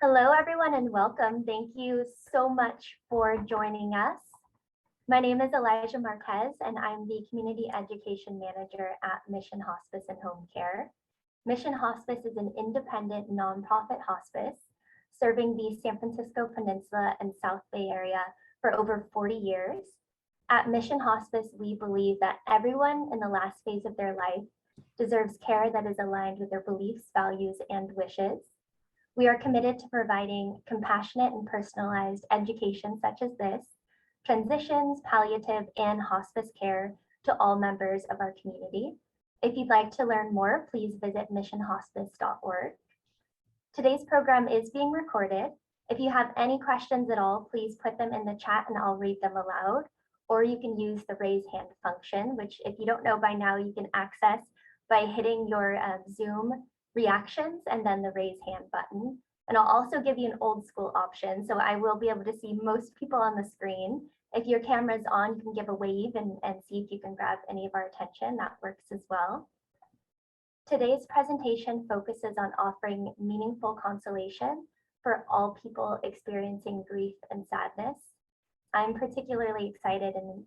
Hello, everyone, and welcome. Thank you so much for joining us. My name is Alijah Marquez, and I'm the Community Education Manager at Mission Hospice and Home Care. Mission Hospice is an independent nonprofit hospice serving the San Francisco Peninsula and South Bay Area for over 40 years. At Mission Hospice, we believe that everyone in the last phase of their life deserves care that is aligned with their beliefs, values, and wishes. We are committed to providing compassionate and personalized education such as this, transitions, palliative, and hospice care to all members of our community. If you'd like to learn more, please visit missionhospice.org. Today's program is being recorded. If you have any questions at all, please put them in the chat and I'll read them aloud. Or you can use the raise hand function, which if you don't know by now, you can access by hitting your Zoom reactions and then the raise hand button. And I'll also give you an old school option. So I will be able to see most people on the screen. If your camera's on, you can give a wave and see if you can grab any of our attention. That works as well. Today's presentation focuses on offering meaningful consolation for all people experiencing grief and sadness. I'm particularly excited and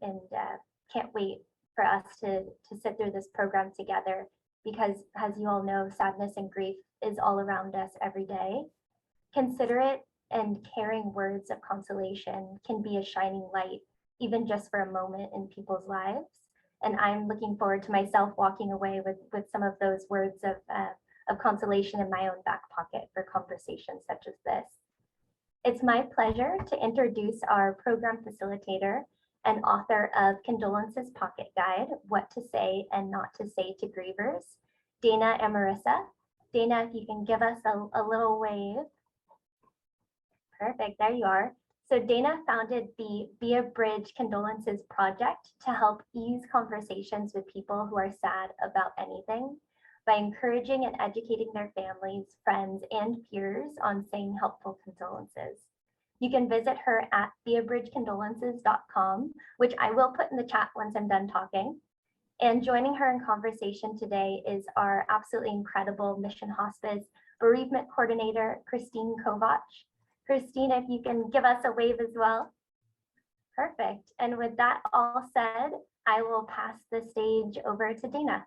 can't wait for us to sit through this program together, because as you all know, sadness and grief is all around us every day. Considerate and caring words of consolation can be a shining light, even just for a moment in people's lives. And I'm looking forward to myself walking away with some of those words of consolation in my own back pocket for conversations such as this. It's my pleasure to introduce our program facilitator and author of Condolences Pocket Guide, What to Say and Not to Say to Grievers, Dana Amarisa. Dana, if you can give us a little wave. Perfect, there you are. So Dana founded the Be a Bridge Condolences Project to help ease conversations with people who are sad about anything by encouraging and educating their families, friends, and peers on saying helpful condolences. You can visit her at beabridgecondolences.com, which I will put in the chat once I'm done talking. And joining her in conversation today is our absolutely incredible Mission Hospice Bereavement Coordinator, Christine Kovach. Christine, if you can give us a wave as well. Perfect. And with that all said, I will pass the stage over to Dana.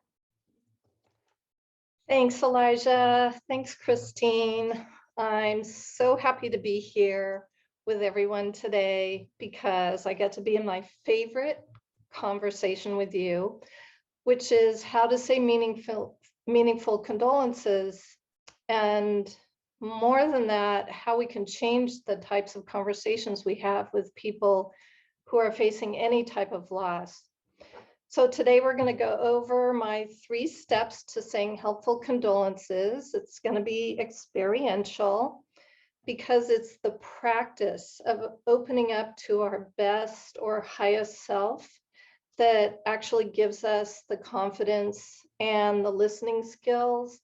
Thanks, Alijah. Thanks, Christine. I'm so happy to be here with everyone today because I get to be in my favorite conversation with you, which is how to say meaningful condolences, and more than that, how we can change the types of conversations we have with people who are facing any type of loss. So today we're going to go over my 3 steps to saying helpful condolences. It's going to be experiential because it's the practice of opening up to our best or highest self that actually gives us the confidence and the listening skills,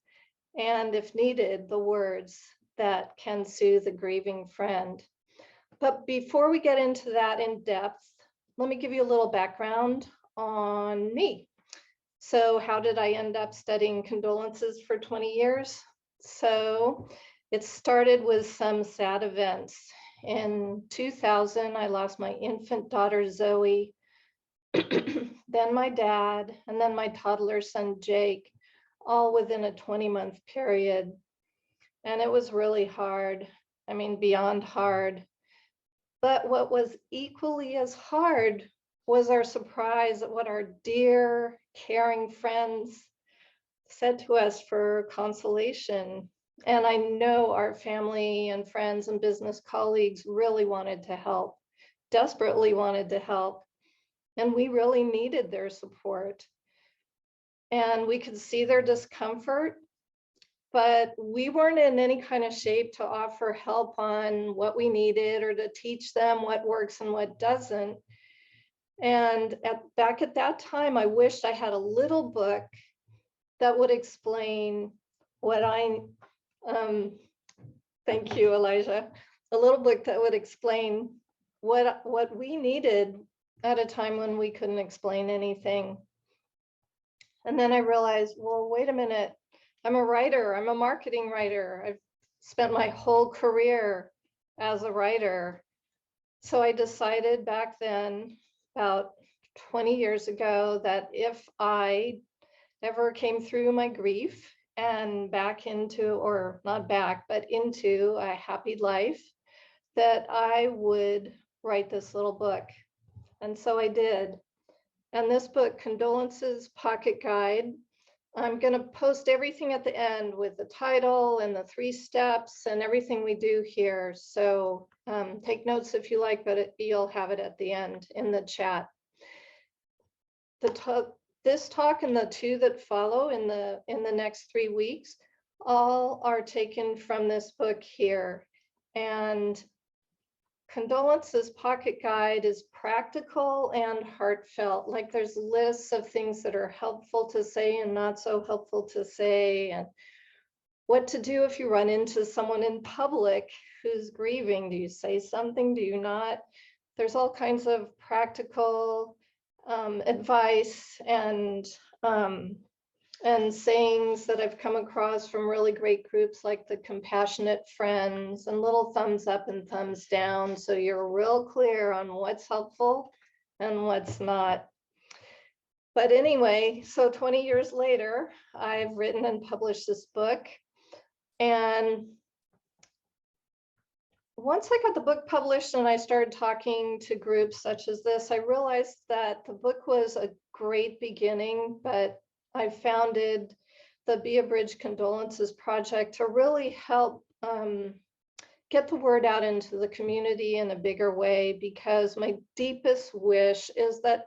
and if needed, the words that can soothe a grieving friend. But before we get into that in depth, let me give you a little background on me. So how did I end up studying condolences for 20 years? So it started with some sad events. In 2000, I lost my infant daughter, Zoe, then my dad, and then my toddler son, Jake, all within a 20-month period. And it was really hard. I mean, beyond hard. But what was equally as hard was our surprise at what our dear, caring friends said to us for consolation. And I know our family and friends and business colleagues really wanted to help, desperately wanted to help. And we really needed their support. And we could see their discomfort, but we weren't in any kind of shape to offer help on what we needed or to teach them what works and what doesn't. And back at that time, I wished I had a little book that would explain what thank you, Alijah, a little book that would explain what we needed at a time when we couldn't explain anything. And then I realized, well, wait a minute, I'm a writer, I'm a marketing writer. I've spent my whole career as a writer. So I decided back then, about 20 years ago, that if I ever came through my grief and back into, or not back, but into a happy life, that I would write this little book. And so I did. And this book, Condolences Pocket Guide, I'm going to post everything at the end with the title and the 3 steps and everything we do here. So take notes if you like, but you'll have it at the end in the chat. This talk and the 2 that follow in the next 3 weeks all are taken from this book here. And Condolences Pocket Guide is practical and heartfelt. Like, there's lists of things that are helpful to say and not so helpful to say, and what to do if you run into someone in public who's grieving. Do you say something? Do you not? There's all kinds of practical advice and sayings that I've come across from really great groups like the Compassionate Friends, and little thumbs up and thumbs down, so you're real clear on what's helpful and what's not. But anyway, so 20 years later, I've written and published this book. And once I got the book published and I started talking to groups such as this, I realized that the book was a great beginning, but I founded the Be a Bridge Condolences Project to really help get the word out into the community in a bigger way, because my deepest wish is that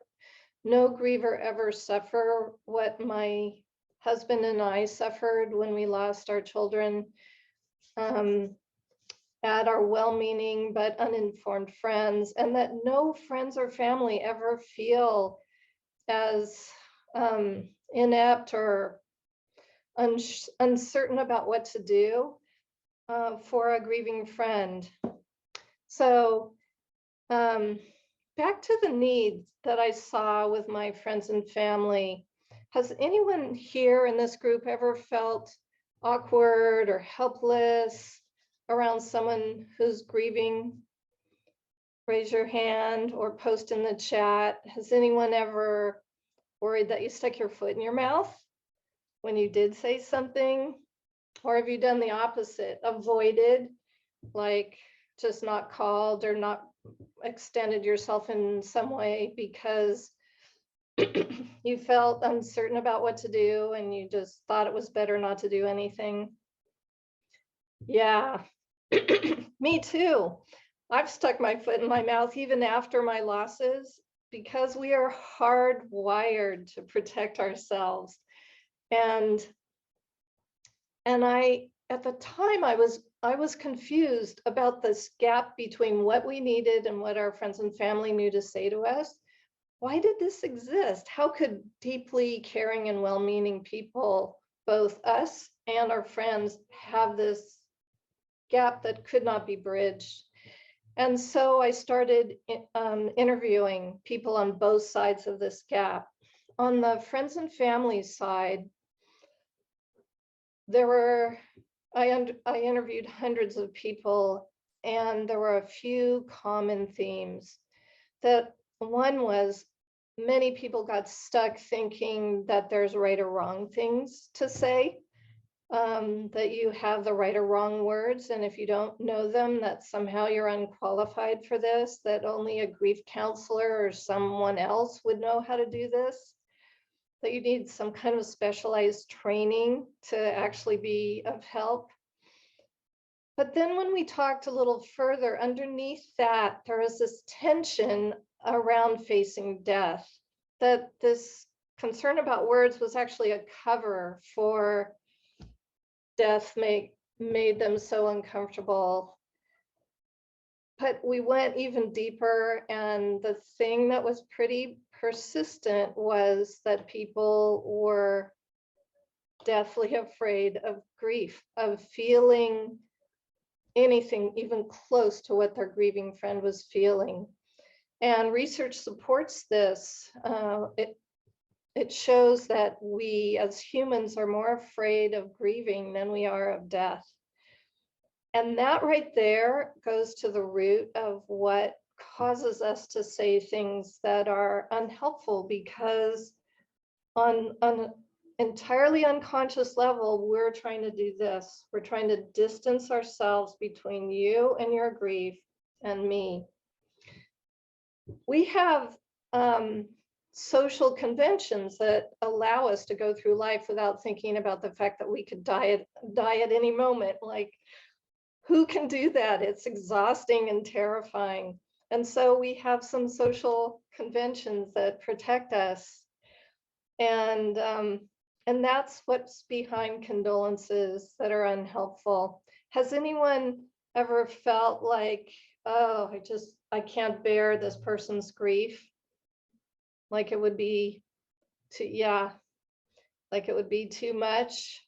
no griever ever suffer what my husband and I suffered when we lost our children at our well-meaning but uninformed friends, and that no friends or family ever feel as inept or uncertain about what to do for a grieving friend. So back to the needs that I saw with my friends and family. Has anyone here in this group ever felt awkward or helpless around someone who's grieving? Raise your hand or post in the chat. Has anyone ever worried that you stuck your foot in your mouth when you did say something? Or have you done the opposite, avoided, like just not called or not extended yourself in some way because you felt uncertain about what to do and you just thought it was better not to do anything? Yeah, me too. I've stuck my foot in my mouth even after my losses, because we are hardwired to protect ourselves. And I, at the time, I was confused about this gap between what we needed and what our friends and family knew to say to us. Why did this exist? How could deeply caring and well-meaning people, both us and our friends, have this gap that could not be bridged? And so I started interviewing people on both sides of this gap. On the friends and family side, I interviewed hundreds of people, and there were a few common themes. That one was, many people got stuck thinking that there's right or wrong things to say, that you have the right or wrong words, and if you don't know them, that somehow you're unqualified for this, that only a grief counselor or someone else would know how to do this, that you need some kind of specialized training to actually be of help. But then when we talked a little further, underneath that, there was this tension around facing death, that this concern about words was actually a cover for death made them so uncomfortable. But we went even deeper, and the thing that was pretty persistent was that people were deathly afraid of grief, of feeling anything even close to what their grieving friend was feeling. And research supports this. It shows that we as humans are more afraid of grieving than we are of death. And that right there goes to the root of what causes us to say things that are unhelpful, because on an entirely unconscious level, we're trying to do this. We're trying to distance ourselves between you and your grief and me. We have social conventions that allow us to go through life without thinking about the fact that we could die at any moment. Like, who can do that? It's exhausting and terrifying. And so we have some social conventions that protect us. And that's what's behind condolences that are unhelpful. Has anyone ever felt like, oh, I can't bear this person's grief? Like it would be like it would be too much.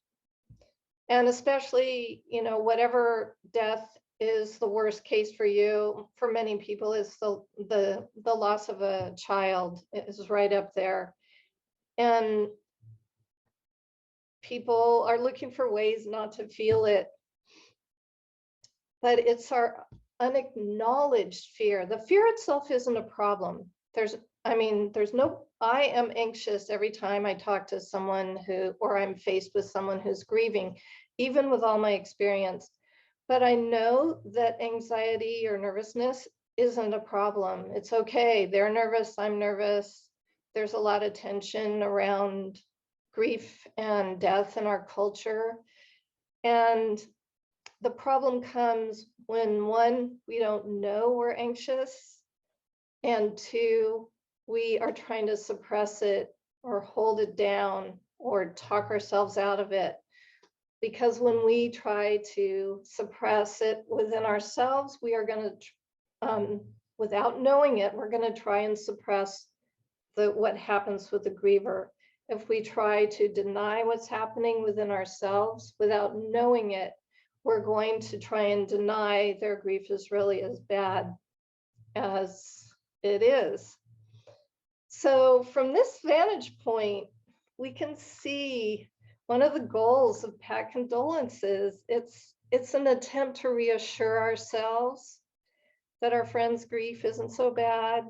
And especially, whatever death is the worst case for you, for many people is the loss of a child is right up there. And people are looking for ways not to feel it. But it's our unacknowledged fear. The fear itself isn't a problem. I am anxious every time I talk to someone or I'm faced with someone who's grieving, even with all my experience. But I know that anxiety or nervousness isn't a problem. It's okay. They're nervous, I'm nervous. There's a lot of tension around grief and death in our culture. And the problem comes when, one, we don't know we're anxious, and two, we are trying to suppress it or hold it down or talk ourselves out of it. Because when we try to suppress it within ourselves, we are going to, without knowing it, we're going to try and suppress what happens with the griever. If we try to deny what's happening within ourselves without knowing it, we're going to try and deny their grief is really as bad as it is. So from this vantage point, we can see one of the goals of Pact Condolences. It's an attempt to reassure ourselves that our friend's grief isn't so bad,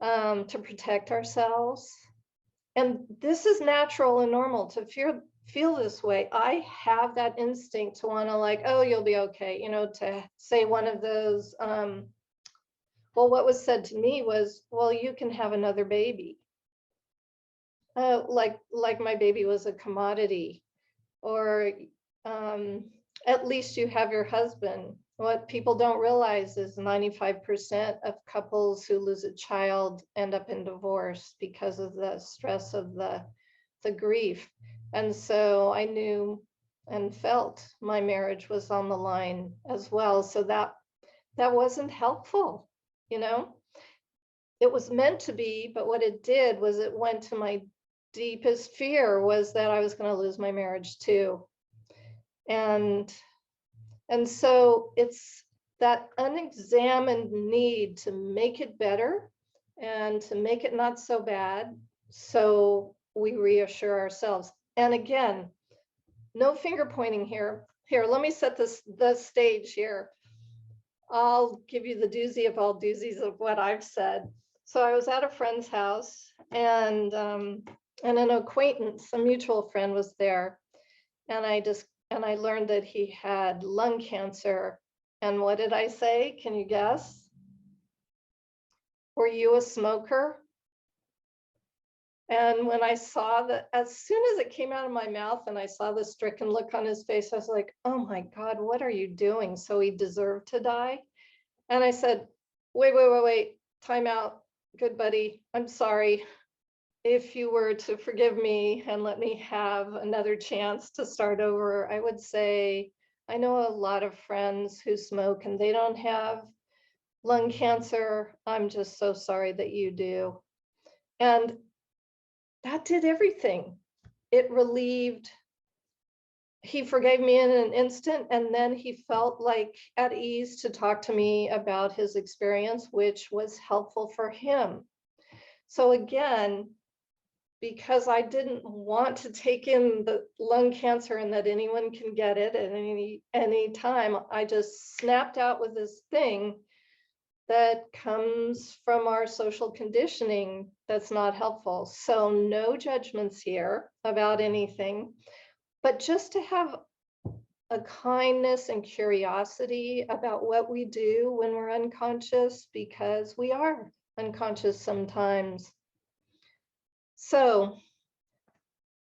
to protect ourselves. And this is natural and normal to feel this way. I have that instinct to want to like, oh, you'll be okay, to say one of those, well, what was said to me was, well, you can have another baby. Like my baby was a commodity, or at least you have your husband. What people don't realize is 95% of couples who lose a child end up in divorce because of the stress of the grief. And so I knew and felt my marriage was on the line as well. So that wasn't helpful, It was meant to be, but what it did was it went to my deepest fear, was that I was going to lose my marriage too. And so it's that unexamined need to make it better and to make it not so bad, so we reassure ourselves. And again, no finger pointing here. Here, let me set the stage here. I'll give you the doozy of all doozies of what I've said. So I was at a friend's house, and an acquaintance, a mutual friend, was there, and I learned that he had lung cancer. And what did I say? Can you guess? Were you a smoker? And when I saw that, as soon as it came out of my mouth and I saw the stricken look on his face, I was like, oh my God, what are you doing? So he deserved to die? And I said, wait, time out, good buddy. I'm sorry. If you were to forgive me and let me have another chance to start over, I would say, I know a lot of friends who smoke and they don't have lung cancer. I'm just so sorry that you do. And that did everything. It relieved. He forgave me in an instant, and then he felt like at ease to talk to me about his experience, which was helpful for him. So again, because I didn't want to take in the lung cancer and that anyone can get it at any time. I just snapped out with this thing that comes from our social conditioning that's not helpful. So no judgments here about anything, but just to have a kindness and curiosity about what we do when we're unconscious, because we are unconscious sometimes. So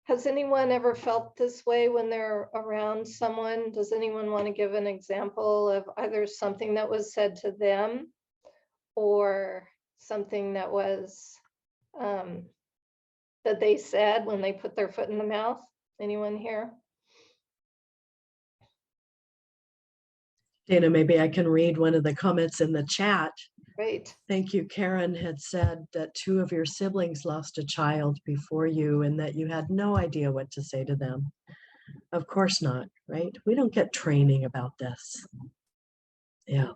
has anyone ever felt this way when they're around someone? Does anyone want to give an example of either something that was said to them or something that was that they said when they put their foot in the mouth? Anyone here? Dana, maybe I can read one of the comments in the chat. Great. Thank you. Karen had said that 2 of your siblings lost a child before you and that you had no idea what to say to them. Of course not, right? We don't get training about this. Yeah.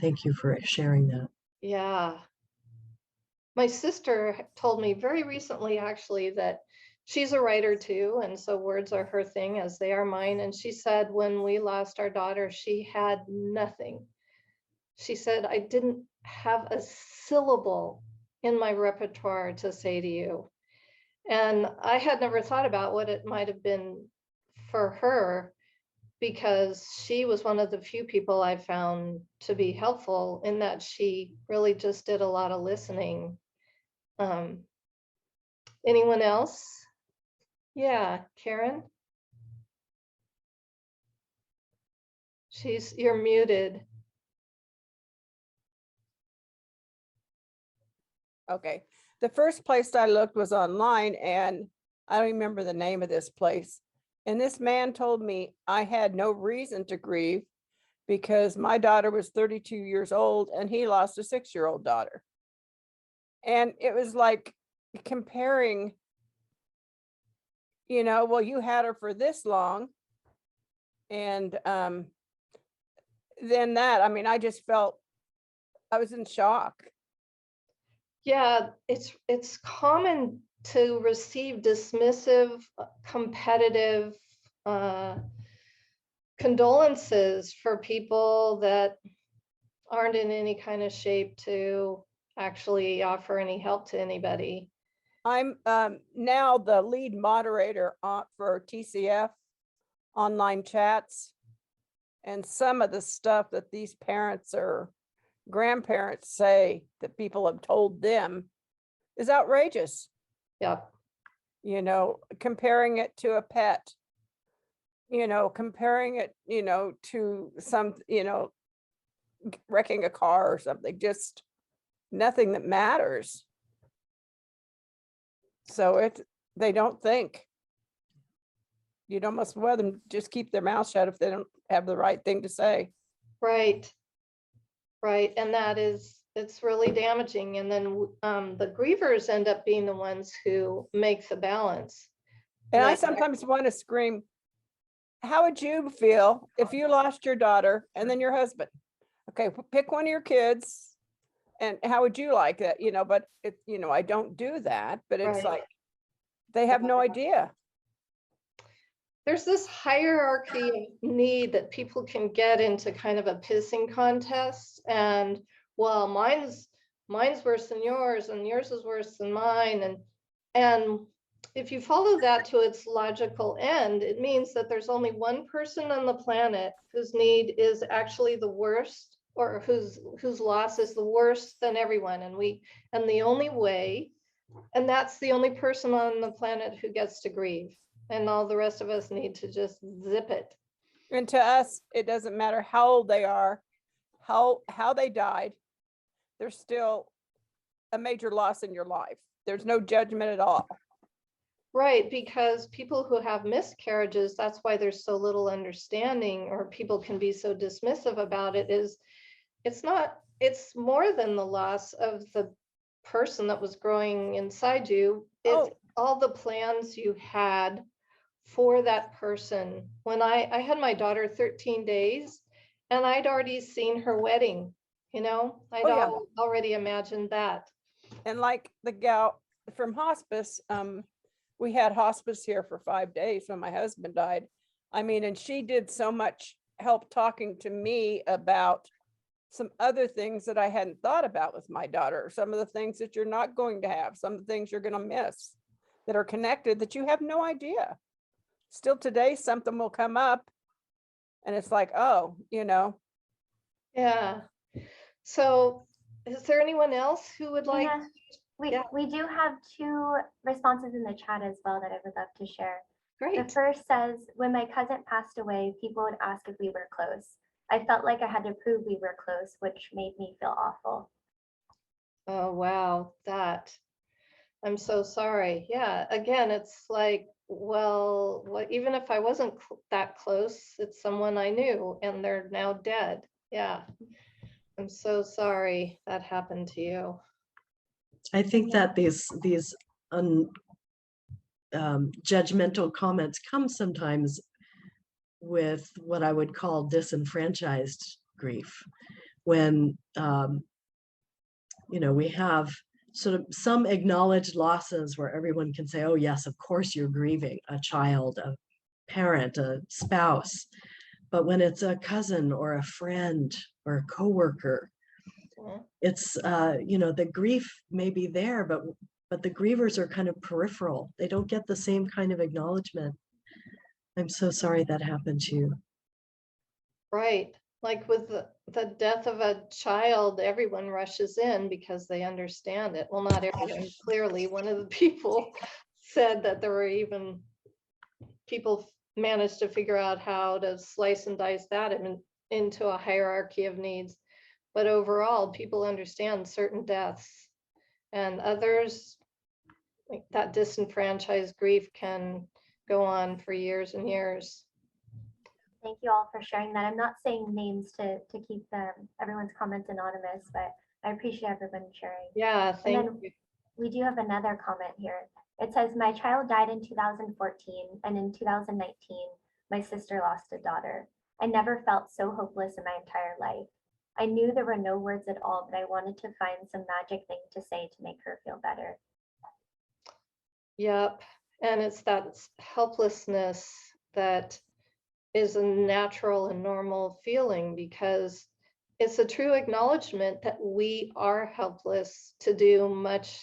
Thank you for sharing that. Yeah. My sister told me very recently, actually, that she's a writer too. And so words are her thing, as they are mine. And she said, when we lost our daughter, she had nothing. She said, I didn't have a syllable in my repertoire to say to you. And I had never thought about what it might have been for her, because she was one of the few people I found to be helpful in that she really just did a lot of listening. Anyone else? Yeah, Karen? You're muted. Okay. The first place I looked was online, and I don't remember the name of this place. And this man told me I had no reason to grieve because my daughter was 32 years old and he lost a 6-year-old daughter. And it was like comparing, well, you had her for this long. And then that, I just felt I was in shock. Yeah, it's common to receive dismissive, competitive condolences for people that aren't in any kind of shape to actually offer any help to anybody. I'm now the lead moderator for TCF online chats, and some of the stuff that these parents or grandparents say that people have told them is outrageous. Yeah. Comparing it to a pet, comparing it, to some, wrecking a car or something, just nothing that matters. So they don't think. You'd almost rather them just keep their mouth shut if they don't have the right thing to say. Right. Right. And it's really damaging. And then the grievers end up being the ones who make the balance. And I sometimes want to scream, how would you feel if you lost your daughter and then your husband? Okay, pick one of your kids. And how would you like that? But I don't do that, but it's like, they have no idea. There's this hierarchy of need that people can get into kind of a pissing contest. And well, mine's worse than yours, and yours is worse than mine. And if you follow that to its logical end, it means that there's only one person on the planet whose need is actually the worst, or whose loss is the worst than everyone. And the only way, and that's the only person on the planet who gets to grieve. And all the rest of us need to just zip it. And to us, it doesn't matter how old they are, how they died. There's still a major loss in your life. There's no judgment at all. Right, because people who have miscarriages, that's why there's so little understanding, or people can be so dismissive about it, it's more than the loss of the person that was growing inside you. It's all the plans you had for that person. When I had my daughter 13 days and I'd already seen her wedding, I'd already imagined that. And like the gal from hospice, we had hospice here for 5 days when my husband died. I mean, and she did so much help talking to me about some other things that I hadn't thought about with my daughter, some of the things that you're not going to have, some of the things you're going to miss that are connected that you have no idea. Still today, something will come up and it's like, oh, you know. Yeah. So is there anyone else who would like? Yeah, we do have 2 responses in the chat as well that I would love to share. The Great. first says, when my cousin passed away, people would ask if we were close. I felt like I had to prove we were close, which made me feel awful. Oh, wow. I'm so sorry. Yeah. Again, it's like, well, even if I wasn't that close, it's someone I knew and they're now dead. Yeah. I'm so sorry that happened to you. I think that these judgmental comments come sometimes with what I would call disenfranchised grief, when we have sort of some acknowledged losses where everyone can say, oh yes, of course you're grieving a child, a parent, a spouse. But when it's a cousin or a friend or a coworker, it's the grief may be there, but the grievers are kind of peripheral. They don't get the same kind of acknowledgement. I'm so sorry that happened to you. Right. Like with the death of a child, everyone rushes in because they understand it. Well, not everyone. Clearly, one of the people said that there were even people managed to figure out how to slice and dice that into a hierarchy of needs. But overall, people understand certain deaths, and others, like that disenfranchised grief, can go on for years and years. Thank you all for sharing that. I'm not saying names to keep everyone's comments anonymous, but I appreciate everyone sharing. Yeah, thank you. We do have another comment here. It says, my child died in 2014, and in 2019, my sister lost a daughter. I never felt so hopeless in my entire life. I knew there were no words at all, but I wanted to find some magic thing to say to make her feel better. Yep. And it's that helplessness that is a natural and normal feeling, because it's a true acknowledgement that we are helpless to do much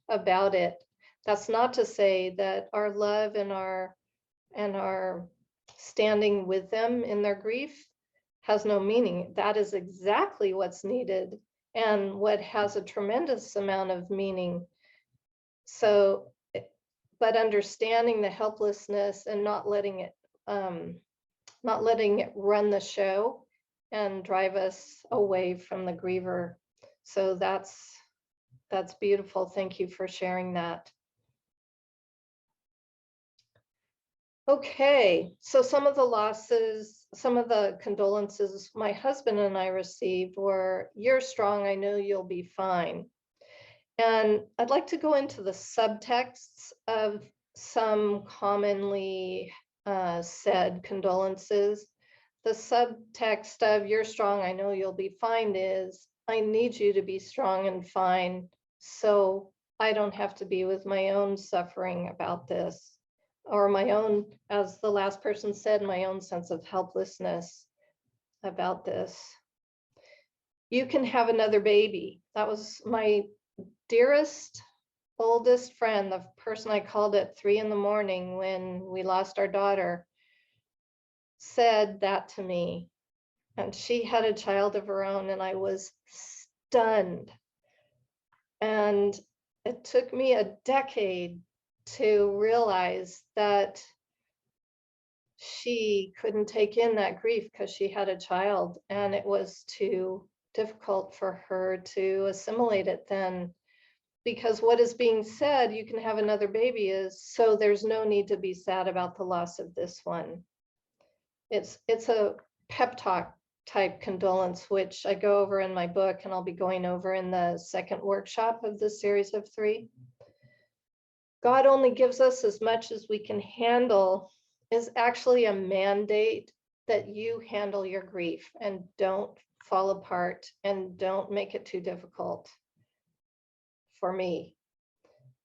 about it. That's not to say that our love and our standing with them in their grief has no meaning. That is exactly what's needed and what has a tremendous amount of meaning. So, but understanding the helplessness and not letting it run the show and drive us away from the griever. So that's beautiful. Thank you for sharing that. Okay, so some of the losses, some of the condolences my husband and I received were, you're strong, I know you'll be fine. And I'd like to go into the subtexts of some commonly said condolences. The subtext of you're strong, I know you'll be fine is, I need you to be strong and fine so I don't have to be with my own suffering about this, or my own, as the last person said, my own sense of helplessness about this. You can have another baby. That was my dearest, oldest friend, the person I called at 3 a.m. when we lost our daughter, said that to me. And she had a child of her own, and I was stunned. And it took me a decade to realize that she couldn't take in that grief because she had a child, and it was too difficult for her to assimilate it then. Because what is being said, you can have another baby, is so there's no need to be sad about the loss of this one. It's a pep talk type condolence, which I go over in my book, and I'll be going over in the second workshop of this series of 3. God only gives us as much as we can handle is actually a mandate that you handle your grief and don't fall apart and don't make it too difficult for me.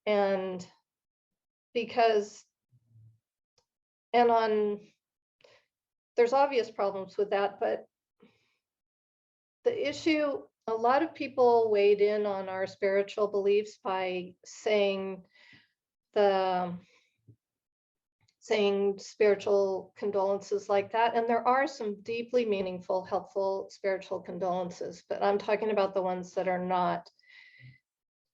And because, there's obvious problems with that, but the issue, a lot of people weighed in on our spiritual beliefs by saying spiritual condolences like that. And there are some deeply meaningful, helpful spiritual condolences, but I'm talking about the ones that are not.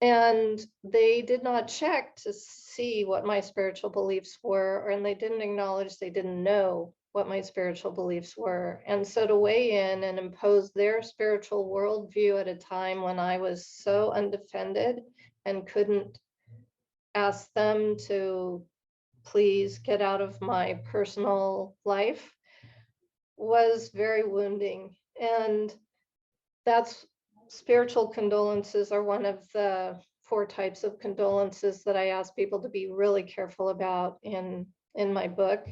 And they did not check to see what my spiritual beliefs were, and they didn't acknowledge they didn't know what my spiritual beliefs were. And so to weigh in and impose their spiritual worldview at a time when I was so undefended and couldn't ask them to please get out of my personal life was very wounding. And that's spiritual condolences are one of the 4 types of condolences that I ask people to be really careful about in my book,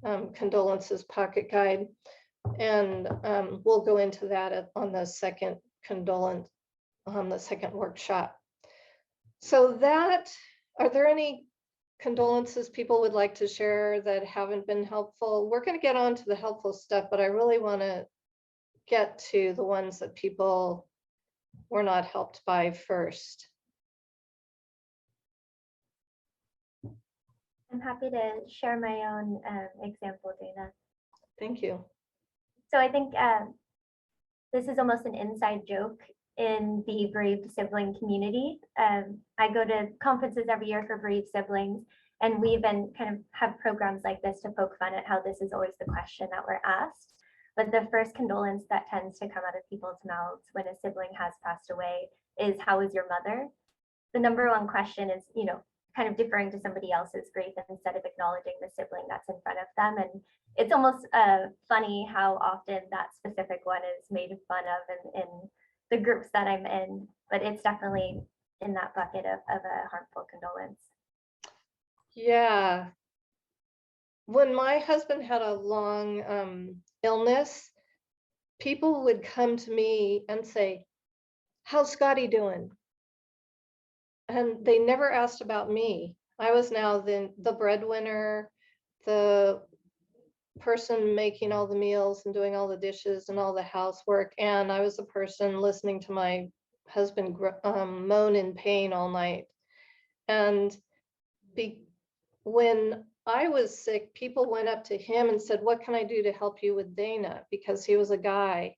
Condolences Pocket Guide. And we'll go into that on the second workshop. So are there any condolences people would like to share that haven't been helpful? We're going to get on to the helpful stuff, but I really want to get to the ones that people were not helped by first. I'm happy to share my own example, Dana. Thank you. So I think this is almost an inside joke in the bereaved sibling community. I go to conferences every year for bereaved siblings, and we even kind of have programs like this to poke fun at how this is always the question that we're asked. But the first condolence that tends to come out of people's mouths when a sibling has passed away is, "How is your mother?" The number one question is, kind of deferring to somebody else's grief instead of acknowledging the sibling that's in front of them. And it's almost funny how often that specific one is made fun of in the groups that I'm in, but it's definitely in that bucket of a harmful condolence. Yeah. When my husband had a long illness, people would come to me and say, "How's Scotty doing?" And they never asked about me. I was now the breadwinner, the person making all the meals and doing all the dishes and all the housework. And I was the person listening to my husband moan in pain all night. And when I was sick, people went up to him and said, "What can I do to help you with Dana?" Because he was a guy.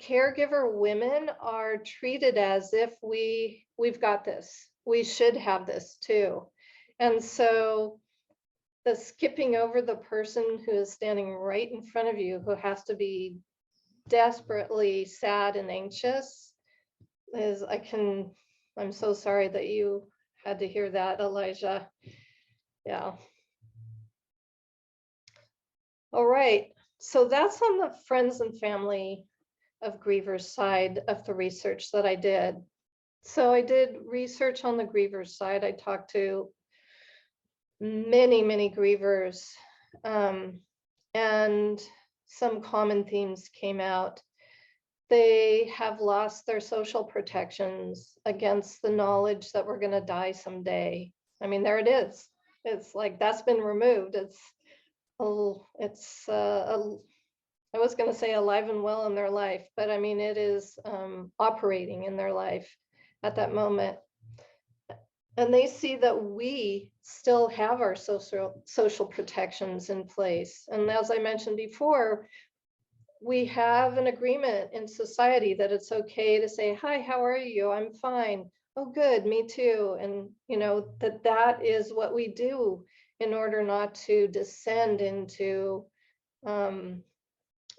Caregiver women are treated as if we've got this. We should have this too. And so the skipping over the person who is standing right in front of you, who has to be desperately sad and anxious, I'm so sorry that you had to hear that, Alijah. Yeah. All right. So that's on the friends and family of grievers side of the research that I did. So I did research on the grievers side. I talked to many grievers, and some common themes came out. They have lost their social protections against the knowledge that we're going to die someday. I mean, there it is. It's like that's been removed. I was going to say alive and well in their life, but I mean, it is operating in their life at that moment. And they see that we still have our social protections in place. And as I mentioned before, we have an agreement in society that it's okay to say, "Hi, how are you? I'm fine." "Oh, good, me too." And that is what we do in order not to descend into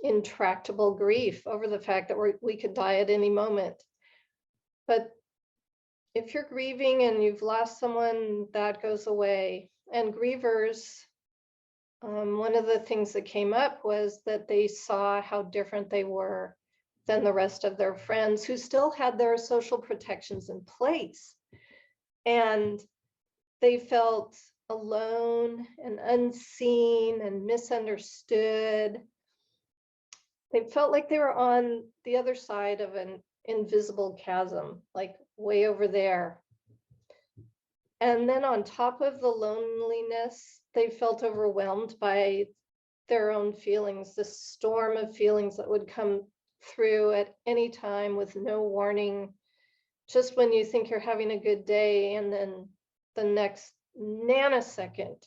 intractable grief over the fact that we could die at any moment. But if you're grieving and you've lost someone, that goes away. And grievers, one of the things that came up was that they saw how different they were than the rest of their friends who still had their social protections in place. And they felt alone and unseen and misunderstood. They felt like they were on the other side of an invisible chasm, like way over there. And then on top of the loneliness, they felt overwhelmed by their own feelings, the storm of feelings that would come through at any time with no warning. Just when you think you're having a good day, and then the next nanosecond,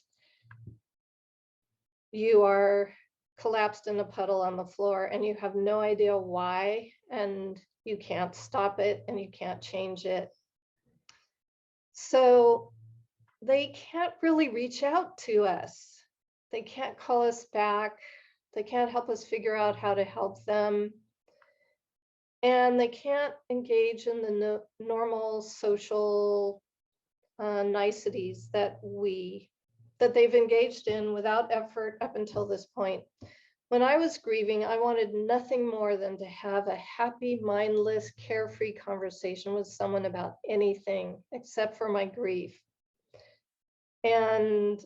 you are collapsed in a puddle on the floor and you have no idea why, and you can't stop it and you can't change it. So they can't really reach out to us. They can't call us back. They can't help us figure out how to help them. And they can't engage in the normal social niceties that they've engaged in without effort up until this point. When I was grieving, I wanted nothing more than to have a happy, mindless, carefree conversation with someone about anything except for my grief. And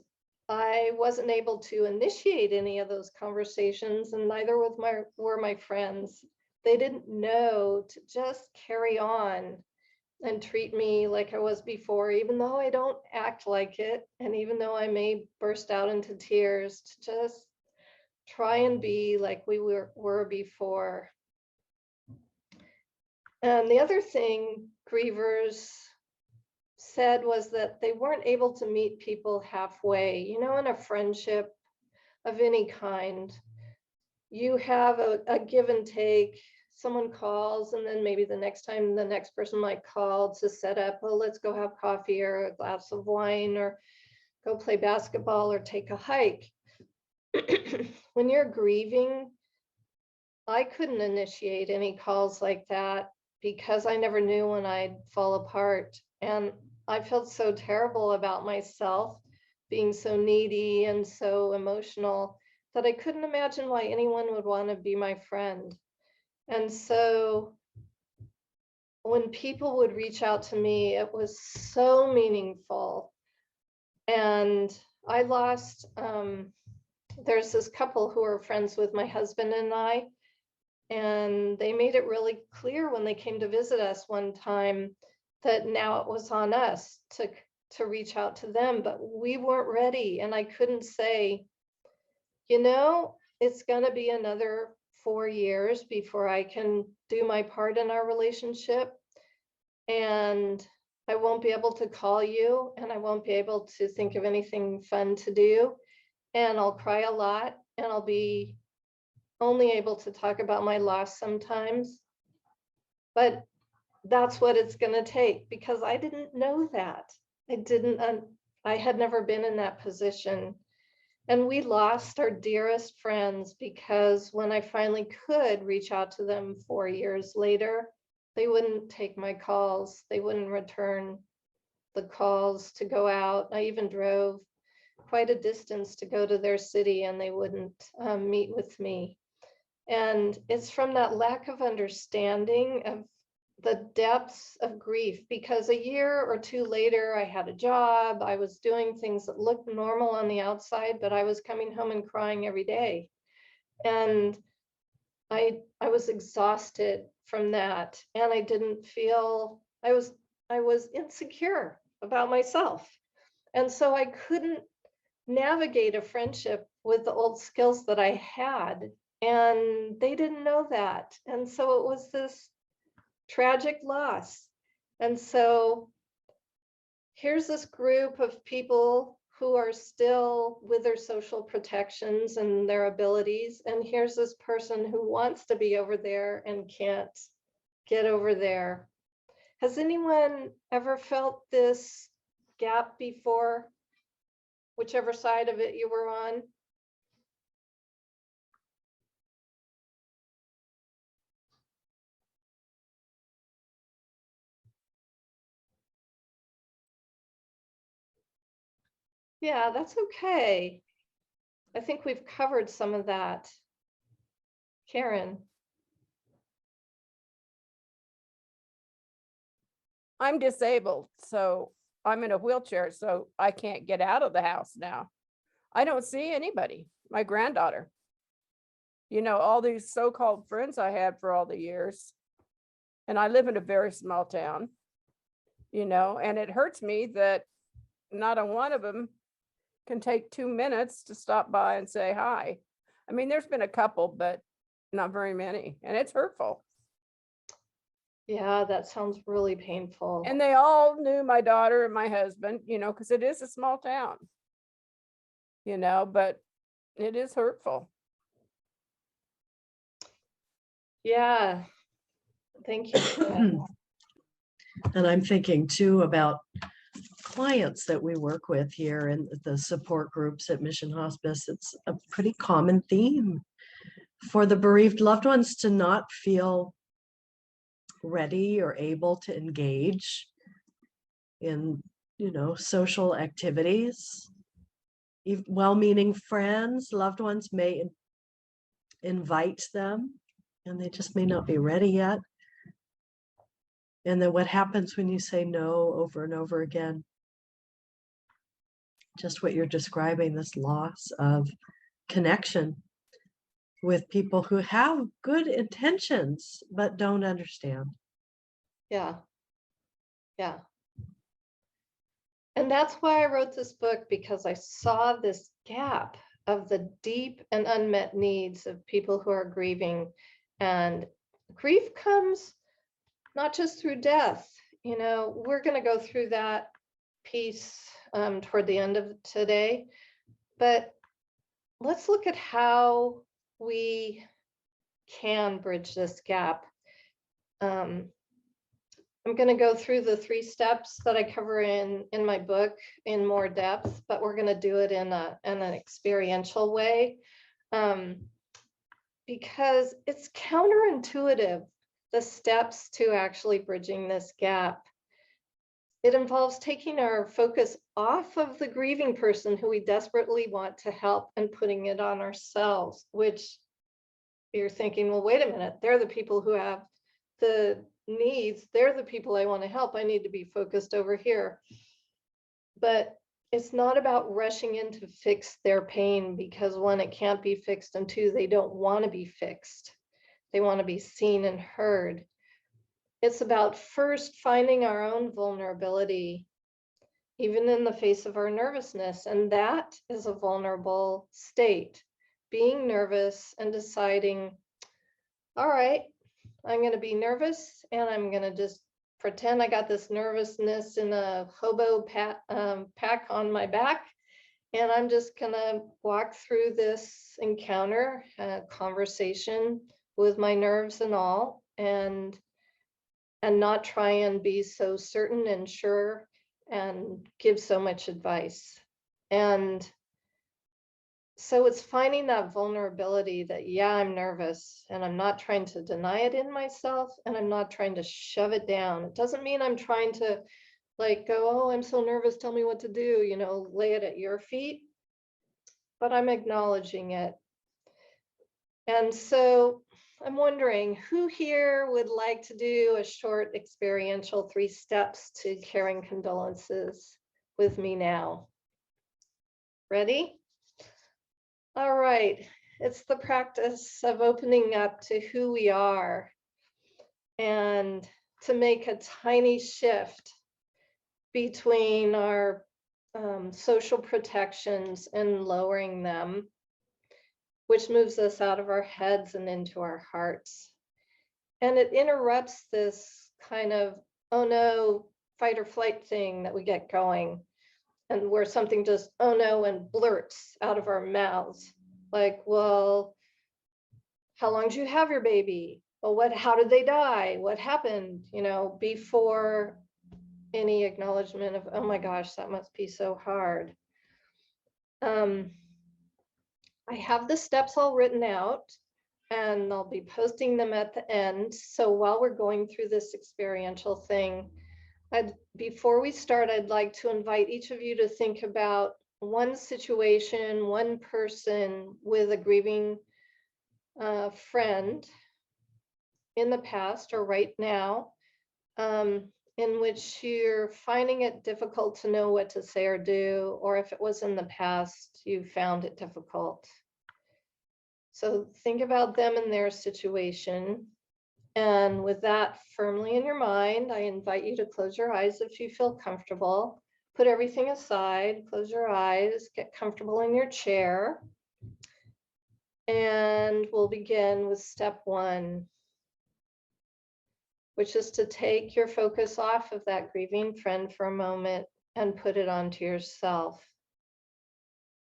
I wasn't able to initiate any of those conversations, and neither were my friends. They didn't know to just carry on and treat me like I was before, even though I don't act like it, and even though I may burst out into tears, to just try and be like we were before. And the other thing grievers said was that they weren't able to meet people halfway. You know, in a friendship of any kind, you have a give and take. Someone calls, and then maybe the next time the next person might call to set up, well, let's go have coffee or a glass of wine or go play basketball or take a hike. When you're grieving, I couldn't initiate any calls like that because I never knew when I'd fall apart. And I felt so terrible about myself being so needy and so emotional that I couldn't imagine why anyone would want to be my friend. And so when people would reach out to me, it was so meaningful. And I lost, there's this couple who are friends with my husband and I, and they made it really clear when they came to visit us one time that now it was on us to reach out to them, but we weren't ready. And I couldn't say, you know, it's going to be another 4 years before I can do my part in our relationship. And I won't be able to call you, and I won't be able to think of anything fun to do. And I'll cry a lot, and I'll be only able to talk about my loss sometimes. But that's what it's going to take, because I didn't know that. I had never been in that position. And we lost our dearest friends because when I finally could reach out to them 4 years later, they wouldn't take my calls. They wouldn't return the calls to go out. I even drove quite a distance to go to their city, and they wouldn't meet with me. And it's from that lack of understanding of the depths of grief, because a year or two later, I had a job. I was doing things that looked normal on the outside, but I was coming home and crying every day. And I was exhausted from that. And I didn't feel, I was insecure about myself. And so I couldn't navigate a friendship with the old skills that I had. And they didn't know that. And so it was this tragic loss. And so here's this group of people who are still with their social protections and their abilities. And here's this person who wants to be over there and can't get over there. Has anyone ever felt this gap before, whichever side of it you were on? Yeah, that's okay. I think we've covered some of that. Karen. I'm disabled, so I'm in a wheelchair, so I can't get out of the house now. I don't see anybody. My granddaughter, you know, all these so-called friends I had for all the years. And I live in a very small town, you know, and it hurts me that not a one of them can take 2 minutes to stop by and say hi. I mean, there's been a couple, but not very many, and it's hurtful. Yeah, that sounds really painful. And they all knew my daughter and my husband, because it is a small town, but it is hurtful. Yeah, thank you for that. And I'm thinking too about clients that we work with here in the support groups at Mission Hospice. It's a pretty common theme for the bereaved loved ones to not feel ready or able to engage in, social activities. Well-meaning friends, loved ones may invite them, and they just may not be ready yet. And then what happens when you say no over and over again? Just what you're describing, this loss of connection with people who have good intentions but don't understand. Yeah. Yeah. And that's why I wrote this book, because I saw this gap of the deep and unmet needs of people who are grieving. And grief comes not just through death. We're going to go through that piece toward the end of today. But let's look at how we can bridge this gap. I'm going to go through the 3 steps that I cover in my book in more depth, but we're going to do it in an experiential way, because it's counterintuitive, the steps to actually bridging this gap. It involves taking our focus off of the grieving person who we desperately want to help and putting it on ourselves, which you're thinking, well, wait a minute, they're the people who have the needs, they're the people I want to help. I need to be focused over here. But it's not about rushing in to fix their pain, because 1, it can't be fixed, and 2, they don't want to be fixed. They want to be seen and heard. It's about first finding our own vulnerability, even in the face of our nervousness. And that is a vulnerable state. Being nervous and deciding, all right, I'm going to be nervous, and I'm going to just pretend I got this nervousness in a hobo pack on my back. And I'm just going to walk through this encounter, conversation with my nerves and all, and not try and be so certain and sure and give so much advice. And so it's finding that vulnerability that, yeah, I'm nervous, and I'm not trying to deny it in myself, and I'm not trying to shove it down. It doesn't mean I'm trying to go, oh, I'm so nervous, tell me what to do, lay it at your feet, but I'm acknowledging it. And so I'm wondering, who here would like to do a short experiential 3 steps to caring condolences with me now? Ready? All right, it's the practice of opening up to who we are and to make a tiny shift between our social protections and lowering them, which moves us out of our heads and into our hearts. And it interrupts this kind of, oh no, fight or flight thing that we get going, and where something just, oh no, and blurts out of our mouths. Like, well, how long did you have your baby? Well, how did they die? What happened? Before any acknowledgement of, oh my gosh, that must be so hard. I have the steps all written out, and I'll be posting them at the end. So while we're going through this experiential thing, before we start, I'd like to invite each of you to think about one situation, one person with a grieving friend in the past or right now, in which you're finding it difficult to know what to say or do, or if it was in the past, you found it difficult. So think about them and their situation. And with that firmly in your mind, I invite you to close your eyes if you feel comfortable. put everything aside, close your eyes, get comfortable in your chair. And we'll begin with step one, which is to take your focus off of that grieving friend for a moment and put it onto yourself.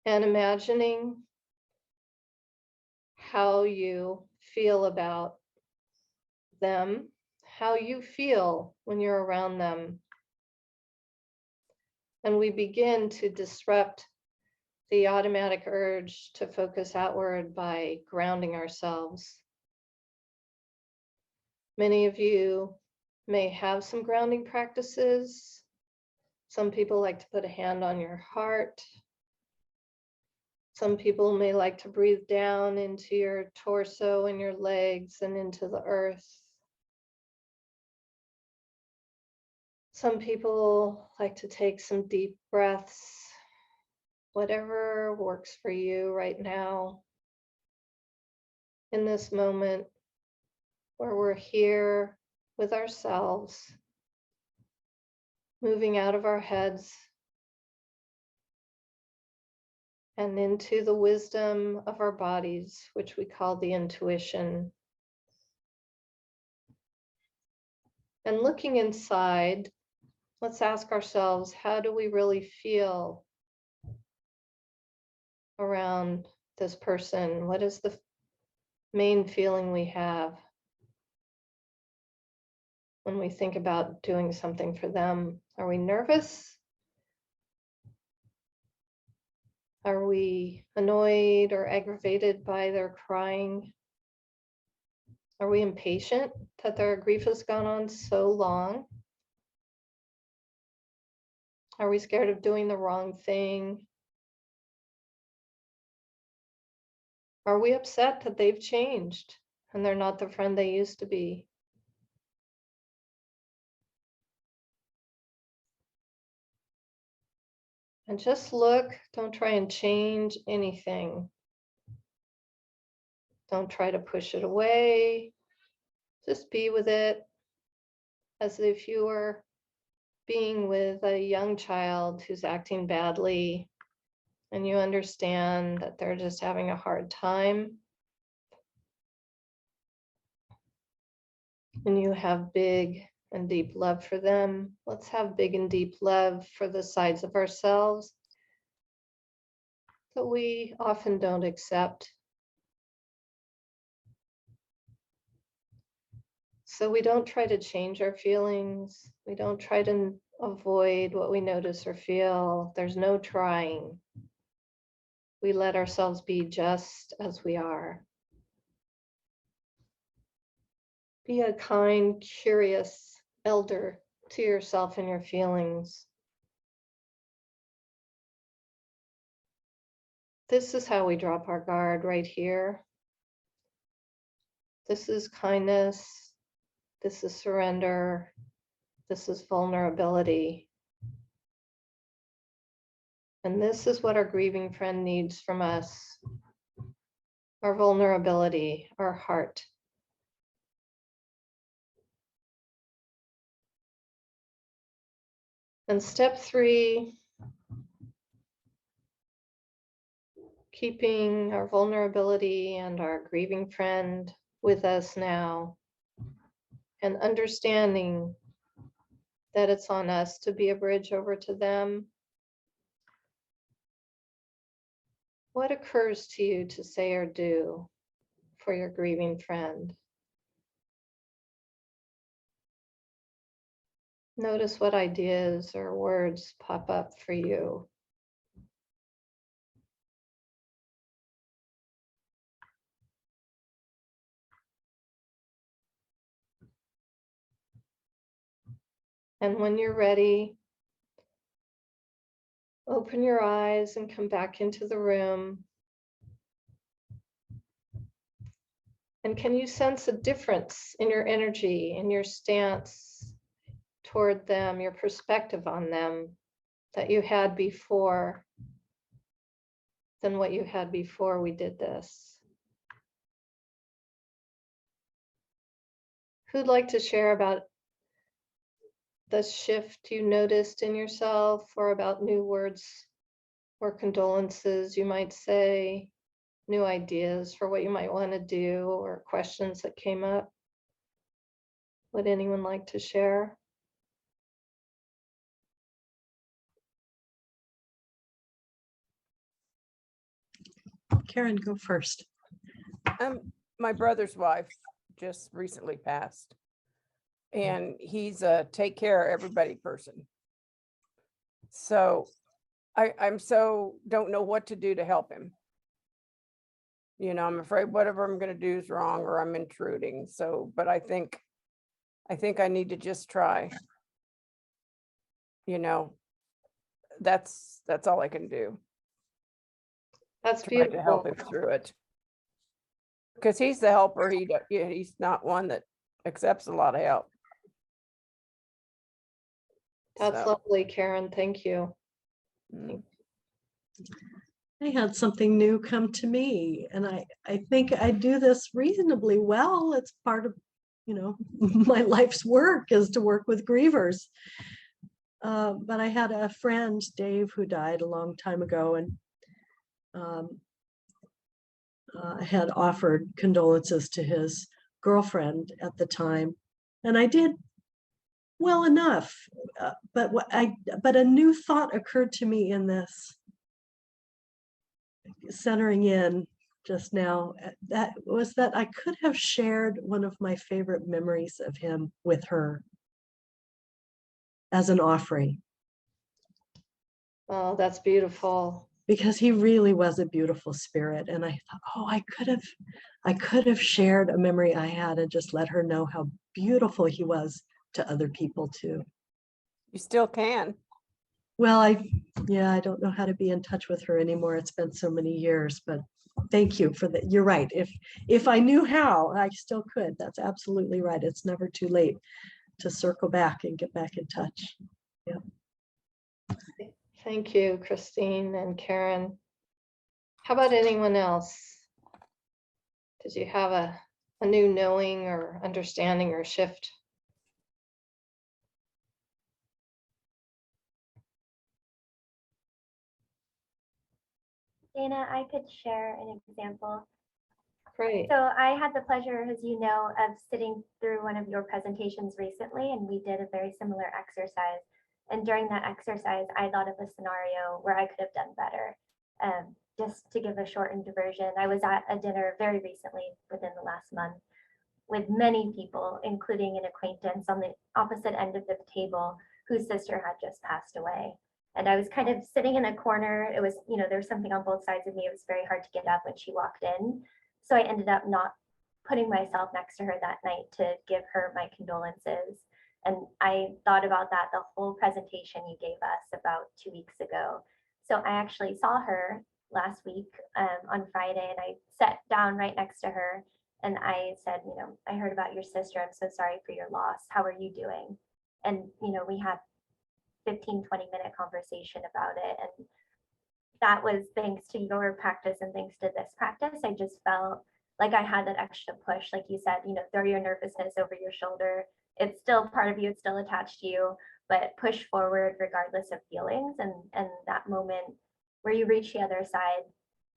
And imagining how you feel about them, how you feel when you're around them. And we begin to disrupt the automatic urge to focus outward by grounding ourselves. Many of you may have some grounding practices. Some people like to put a hand on your heart. Some people may like to breathe down into your torso and your legs and into the earth. Some people like to take some deep breaths. Whatever works for you right now, in this moment where we're here with ourselves, moving out of our heads and into the wisdom of our bodies, which we call the intuition. And looking inside, let's ask ourselves, how do we really feel around this person? What is the main feeling we have when we think about doing something for them? Are we nervous? Are we annoyed or aggravated by their crying? Are we impatient that their grief has gone on so long? Are we scared of doing the wrong thing? Are we upset that they've changed and they're not the friend they used to be? And just look, don't try and change anything. Don't try to push it away. Just be with it as if you were being with a young child who's acting badly and you understand that they're just having a hard time. And you have big and deep love for them. Let's have big and deep love for the sides of ourselves that we often don't accept. So we don't try to change our feelings. We don't try to avoid what we notice or feel. There's no trying. We let ourselves be just as we are. Be a kind, curious elder to yourself and your feelings. This is how we drop our guard right here. This is kindness. This is surrender. This is vulnerability. And this is what our grieving friend needs from us. Our vulnerability, our heart. And step 3, keeping our vulnerability and our grieving friend with us now, and understanding that it's on us to be a bridge over to them. What occurs to you to say or do for your grieving friend? Notice what ideas or words pop up for you. And when you're ready, open your eyes and come back into the room. And can you sense a difference in your energy, in your stance toward them, your perspective on them that you had before than what you had before we did this? Who'd like to share about the shift you noticed in yourself, or about new words or condolences you might say, new ideas for what you might want to do, or questions that came up? Would anyone like to share? Karen, go first. My brother's wife just recently passed. And he's a take care of everybody person. So I'm so don't know what to do to help him. You know, I'm afraid whatever I'm gonna do is wrong or I'm intruding. So, but I think I need to just try. You know, that's all I can do. That's Try to help beautiful. him through it. Because he's the helper. He's not one that accepts a lot of help. That's So, lovely, Karen. Thank you. I had something new come to me, and I think I do this reasonably well. It's part of, my life's work is to work with grievers. But I had a friend, Dave, who died a long time ago, and had offered condolences to his girlfriend at the time, and I did well enough. But a new thought occurred to me in this, centering in just now, that I could have shared one of my favorite memories of him with her as an offering. Oh, that's beautiful. Because he really was a beautiful spirit. And I thought, oh, I could have shared a memory I had and just let her know how beautiful he was to other people too. you still can. Well, I don't know how to be in touch with her anymore. It's been so many years, but thank you for that. You're right. If I knew how, I still could. That's absolutely right. It's never too late to circle back and get back in touch. Yeah. Thank you, Christine and Karen. How about anyone else? Did you have a new knowing or understanding or shift? Dana, I could share an example. Great. So I had the pleasure, as you know, of sitting through one of your presentations recently, and we did a very similar exercise. And during that exercise, I thought of a scenario where I could have done better. Just to give a shortened version, I was at a dinner very recently, within the last month, with many people, including an acquaintance on the opposite end of the table whose sister had just passed away. And I was kind of sitting in a corner. It was, there was something on both sides of me. It was very hard to get up when she walked in. So I ended up not putting myself next to her that night to give her my condolences. And I thought about that the whole presentation you gave us about 2 weeks ago. So I actually saw her last week on Friday, and I sat down right next to her. And I said, I heard about your sister. I'm so sorry for your loss. How are you doing? And, we had 15, 20-minute conversation about it. And that was thanks to your practice and thanks to this practice. I just felt like I had that extra push. Like you said, throw your nervousness over your shoulder. It's still part of you. It's still attached to you, but push forward regardless of feelings. And that moment where you reach the other side,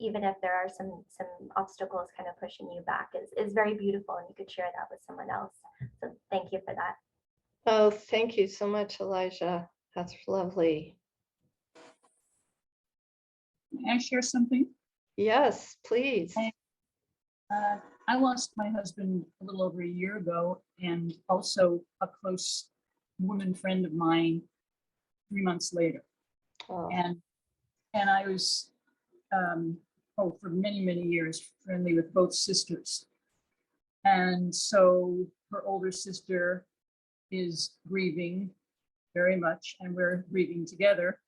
even if there are some obstacles kind of pushing you back, is very beautiful, and you could share that with someone else. So thank you for that. Oh, thank you so much, Alijah. That's lovely. May I share something? Yes, please. I lost my husband a little over a year ago, and also a close woman friend of mine 3 months later. Oh. And I was, for many, many years, friendly with both sisters. And so her older sister is grieving very much, and we're grieving together.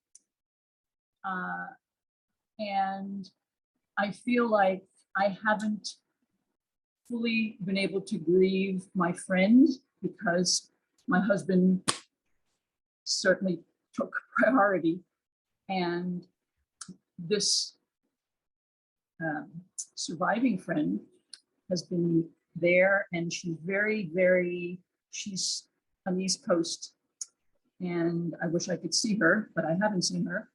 And I feel like I haven't fully been able to grieve my friend because my husband certainly took priority. And this surviving friend has been there, and she's she's on the East Coast, and I wish I could see her, but I haven't seen her.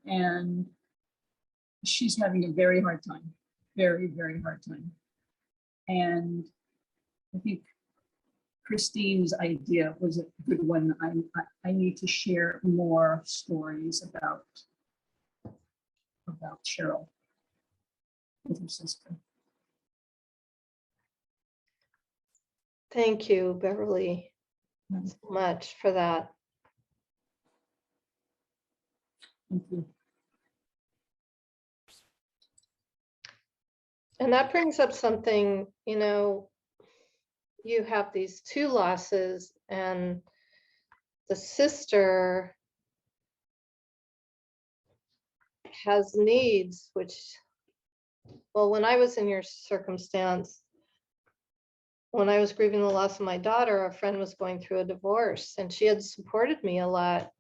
And she's having a very hard time, very, very hard time. And I think Christine's idea was a good one. I need to share more stories about Cheryl with her sister. Thank you, Beverly, so much for that. Thank you. And that brings up something, you know, you have these two losses, and the sister has needs, which, well, when I was in your circumstance, when I was grieving the loss of my daughter, a friend was going through a divorce, and she had supported me a lot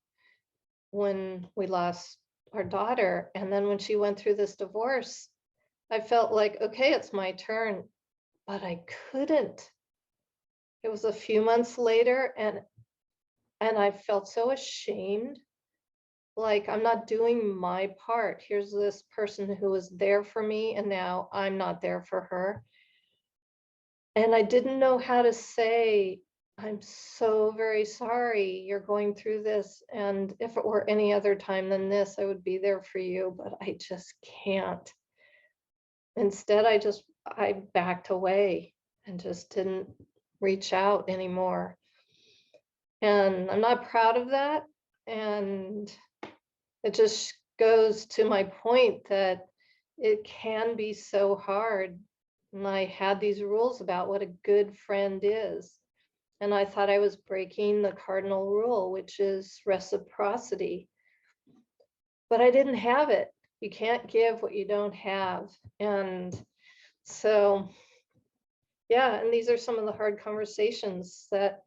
when we lost our daughter. And then when she went through this divorce, I felt like, okay, it's my turn, but I couldn't. It was a few months later, and I felt so ashamed. Like, I'm not doing my part. Here's this person who was there for me, and now I'm not there for her. And I didn't know how to say, I'm so very sorry you're going through this. And if it were any other time than this, I would be there for you, but I just can't. Instead, I backed away and just didn't reach out anymore. And I'm not proud of that. And it just goes to my point that it can be so hard. And I had these rules about what a good friend is. And I thought I was breaking the cardinal rule, which is reciprocity. But I didn't have it. You can't give what you don't have. And so, yeah, and these are some of the hard conversations that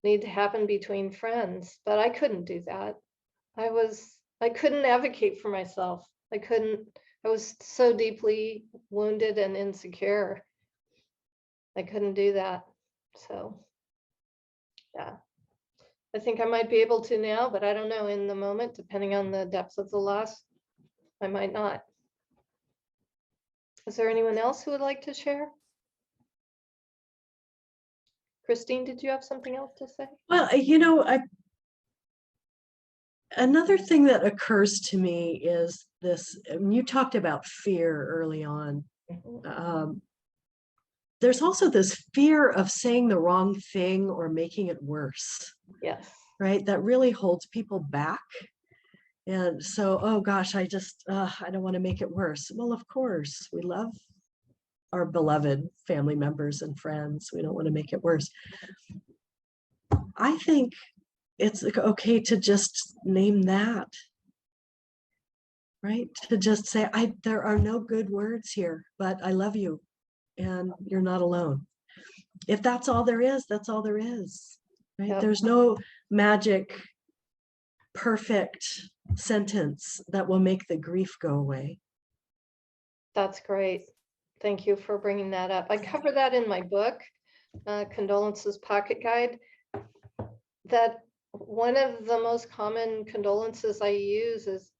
need to happen between friends. But I couldn't do that. I couldn't advocate for myself. I was so deeply wounded and insecure. I couldn't do that. So, yeah, I think I might be able to now, but I don't know in the moment, depending on the depth of the loss, I might not. Is there anyone else who would like to share? Christine, did you have something else to say? Well, another thing that occurs to me is this, you talked about fear early on. There's also this fear of saying the wrong thing or making it worse. Yes. Right? That really holds people back. And so, oh gosh, I don't want to make it worse. Well, of course, we love our beloved family members and friends. We don't want to make it worse. I think it's okay to just name that, right? To just say, there are no good words here, but I love you and you're not alone. If that's all there is, that's all there is, right? Yep. There's no magic, perfect sentence that will make the grief go away. That's great. Thank you for bringing that up. I cover that in my book, Condolences Pocket Guide, that one of the most common condolences I use is,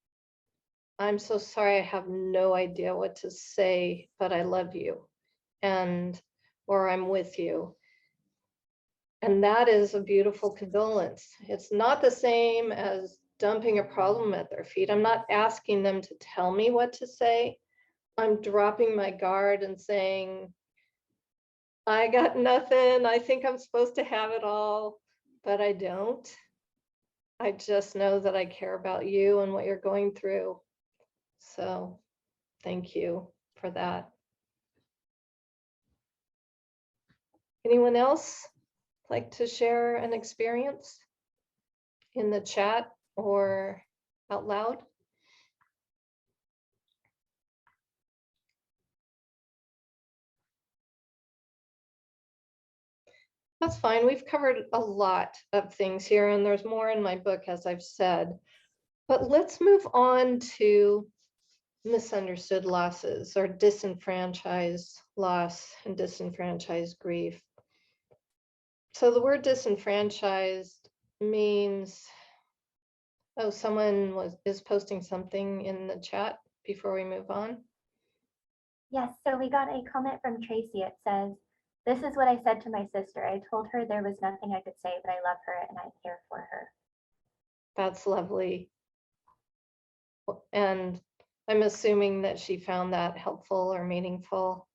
I'm so sorry, I have no idea what to say, but I love you, or I'm with you. And that is a beautiful condolence. It's not the same as dumping a problem at their feet. I'm not asking them to tell me what to say. I'm dropping my guard and saying, I got nothing. I think I'm supposed to have it all, but I don't. I just know that I care about you and what you're going through. So thank you for that. Anyone else like to share an experience in the chat or out loud? That's fine. We've covered a lot of things here, and there's more in my book, as I've said. But let's move on to misunderstood losses, or disenfranchised loss and disenfranchised grief. So the word disenfranchised means, oh, someone is posting something in the chat before we move on. Yes, so we got a comment from Tracy. It says, "This is what I said to my sister. I told her there was nothing I could say, but I love her and I care for her." That's lovely. And I'm assuming that she found that helpful or meaningful.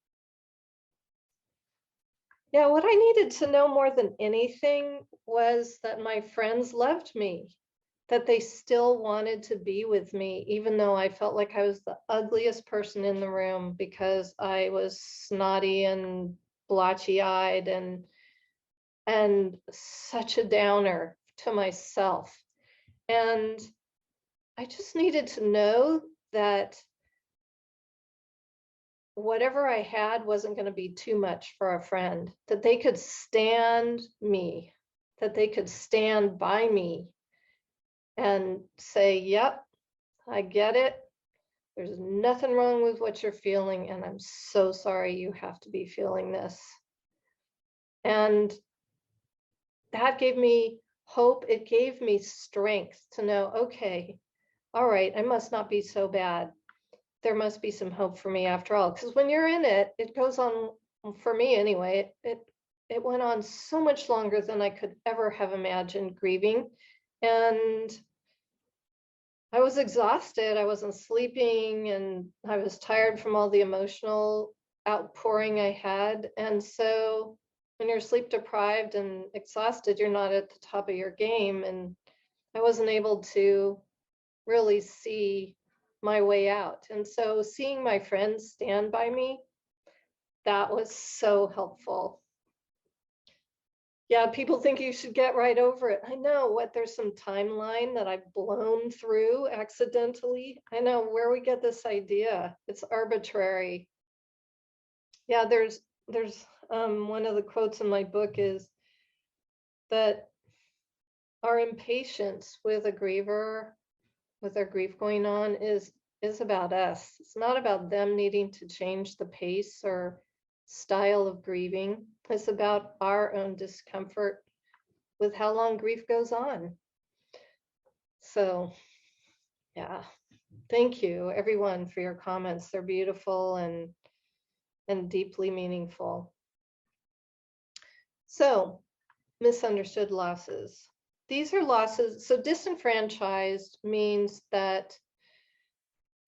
Yeah, what I needed to know more than anything was that my friends loved me, that they still wanted to be with me, even though I felt like I was the ugliest person in the room because I was snotty and blotchy-eyed and such a downer to myself. And I just needed to know that whatever I had wasn't going to be too much for a friend, that they could stand me, that they could stand by me and say, yep, I get it. There's nothing wrong with what you're feeling, and I'm so sorry you have to be feeling this. And that gave me hope. It gave me strength to know, okay, all right, I must not be so bad. There must be some hope for me after all. Because when you're in it, it goes on, for me anyway, it went on so much longer than I could ever have imagined grieving. And I was exhausted. I wasn't sleeping and I was tired from all the emotional outpouring I had. And so when you're sleep deprived and exhausted, you're not at the top of your game. And I wasn't able to really see my way out. And so seeing my friends stand by me, that was so helpful. Yeah, people think you should get right over it. I know what, there's some timeline that I've blown through accidentally. I know where we get this idea. It's arbitrary. Yeah, there's one of the quotes in my book is that our impatience with a griever, with their grief going on, is about us. It's not about them needing to change the pace or style of grieving. It's about our own discomfort with how long grief goes on. So, yeah, thank you everyone for your comments. They're beautiful and deeply meaningful. So, misunderstood losses. These are losses. So disenfranchised means that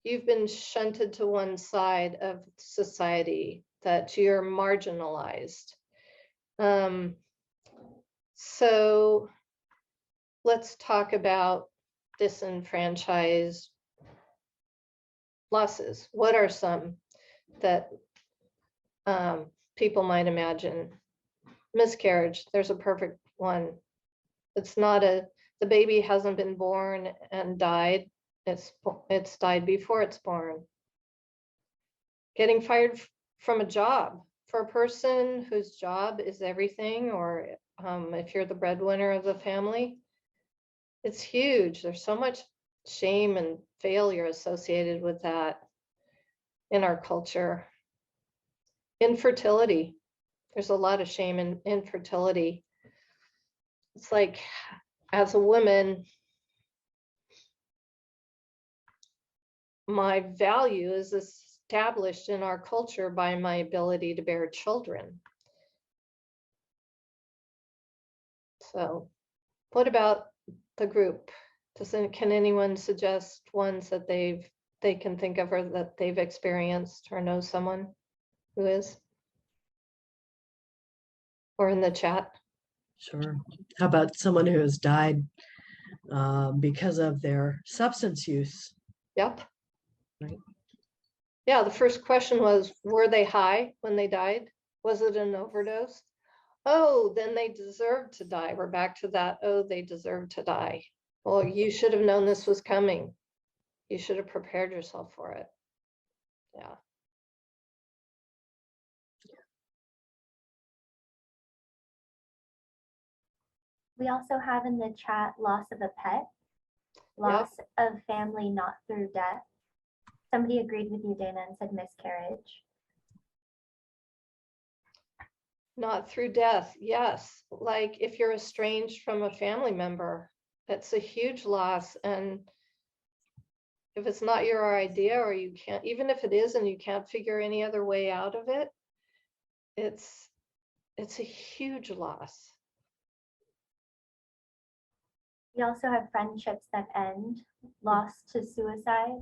you've been shunted to one side of society, that you're marginalized. So let's talk about disenfranchised losses. What are some that people might imagine? Miscarriage, there's a perfect one. It's not the baby hasn't been born and died. It's died before it's born. Getting fired from a job, for a person whose job is everything, or if you're the breadwinner of the family, it's huge. There's so much shame and failure associated with that in our culture. Infertility, there's a lot of shame in infertility. It's like, as a woman, my value is established in our culture by my ability to bear children. So what about the group? Can anyone suggest ones that they can think of or that they've experienced or know someone who is? Or in the chat? Sure. How about someone who has died because of their substance use? Yep. Right. Yeah, the first question was, were they high when they died? Was it an overdose? Oh, then they deserve to die. We're back to that. Oh, they deserve to die. Well, you should have known this was coming. You should have prepared yourself for it. Yeah. We also have in the chat loss of a pet, loss of family not through death. Somebody agreed with you, Dana, and said miscarriage. not through death. Yes, like if you're estranged from a family member, that's a huge loss. And if it's not your idea, or you can't, even if it is and you can't figure any other way out of it, it's a huge loss. We also have friendships that end, lost to suicide.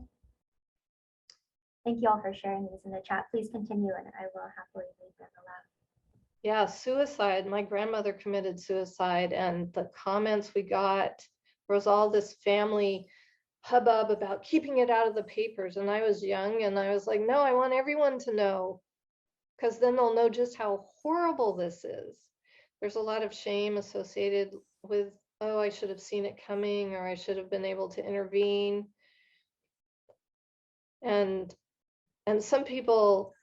Thank you all for sharing these in the chat. Please continue, and I will happily read them aloud. Yeah, suicide. My grandmother committed suicide, and the comments we got was all this family hubbub about keeping it out of the papers. And I was young, and I was like, no, I want everyone to know, because then they'll know just how horrible this is. There's a lot of shame associated with, oh, I should have seen it coming, or I should have been able to intervene. And some people,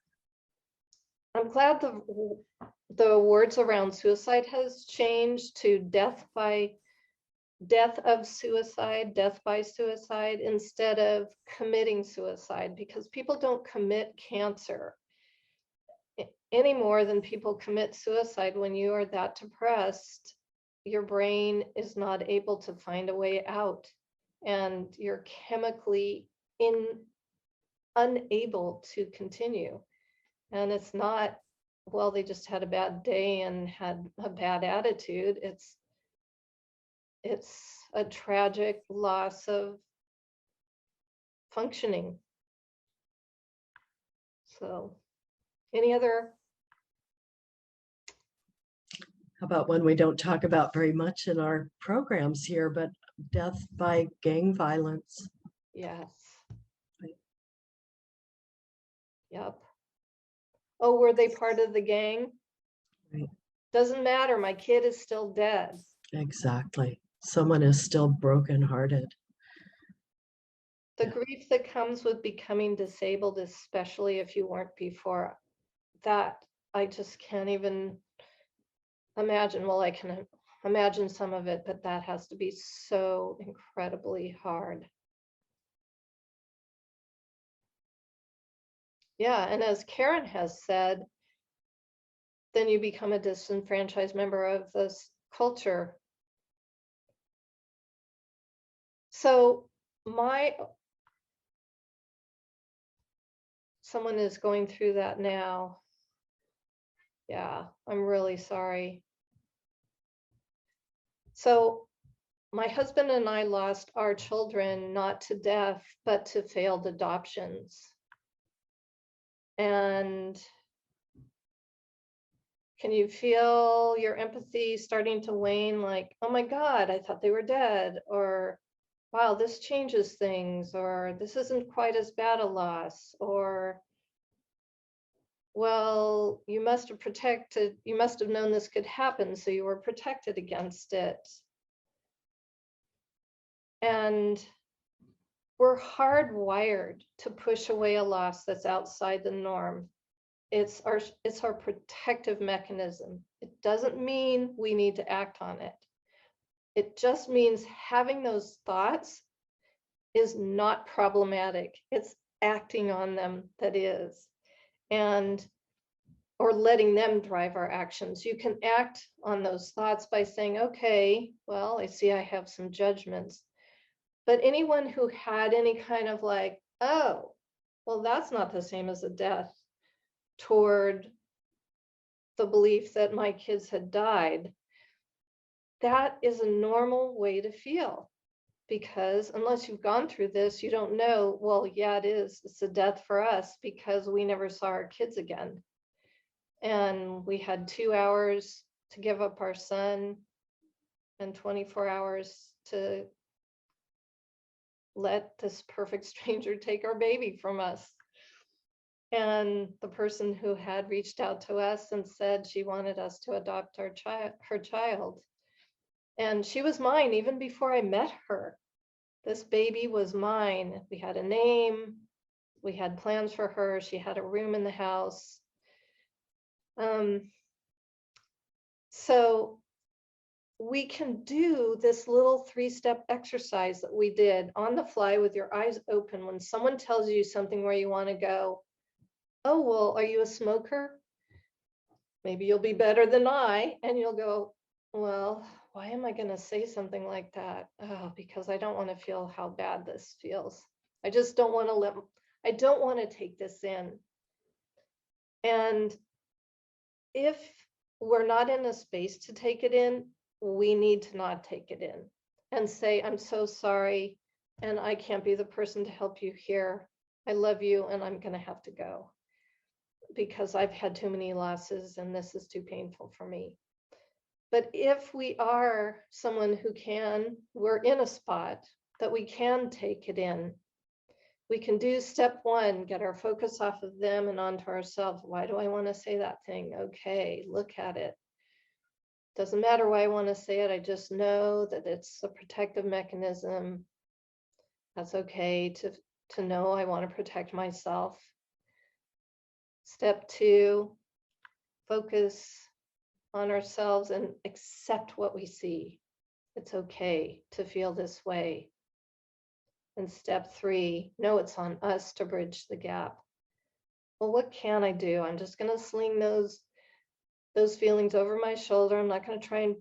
I'm glad the words around suicide has changed to death by suicide instead of committing suicide, because people don't commit cancer any more than people commit suicide. When you are that depressed, your brain is not able to find a way out, and you're chemically unable to continue. And it's not, well, they just had a bad day and had a bad attitude. It's a tragic loss of functioning. So, any other? How about one we don't talk about very much in our programs here, but death by gang violence? Yes. Right. Yep. Oh, were they part of the gang? Right. Doesn't matter. My kid is still dead. Exactly. Someone is still brokenhearted. The grief that comes with becoming disabled, especially if you weren't before, that I just can't even imagine. Well, I can imagine some of it, but that has to be so incredibly hard. Yeah, and as Karen has said, then you become a disenfranchised member of this culture. So someone is going through that now. Yeah, I'm really sorry. So my husband and I lost our children not to death, but to failed adoptions. And can you feel your empathy starting to wane? Like, oh my God, I thought they were dead. Or, wow, this changes things. Or this isn't quite as bad a loss. Or, well, you must have known this could happen, so you were protected against it. And we're hardwired to push away a loss that's outside the norm. It's our protective mechanism. It doesn't mean we need to act on it. It just means having those thoughts is not problematic. It's acting on them that is. Or letting them drive our actions. You can act on those thoughts by saying, okay, well, I see I have some judgments. But anyone who had any kind of like, oh, well, that's not the same as a death, toward the belief that my kids had died, that is a normal way to feel. Because unless you've gone through this, you don't know, well, yeah, it's a death for us because we never saw our kids again. And we had 2 hours to give up our son and 24 hours to let this perfect stranger take our baby from us. And the person who had reached out to us and said she wanted us to adopt her child. And she was mine even before I met her. This baby was mine. We had a name. We had plans for her. She had a room in the house. So we can do this little 3-step exercise that we did on the fly with your eyes open. When someone tells you something where you want to go, oh, well, are you a smoker? Maybe you'll be better than I, and you'll go, well, why am I going to say something like that? Oh, because I don't want to feel how bad this feels. I just don't want to I don't want to take this in. And if we're not in a space to take it in, we need to not take it in and say, I'm so sorry, and I can't be the person to help you here. I love you, and I'm going to have to go because I've had too many losses and this is too painful for me. But if we are someone we're in a spot that we can take it in, we can do step one, get our focus off of them and onto ourselves. Why do I want to say that thing? Okay, look at it. Doesn't matter why I want to say it. I just know that it's a protective mechanism. That's okay to know I want to protect myself. Step two, focus on ourselves and accept what we see. It's okay to feel this way. And step three, know it's on us to bridge the gap. Well, what can I do? I'm just going to sling those feelings over my shoulder. I'm not going to try and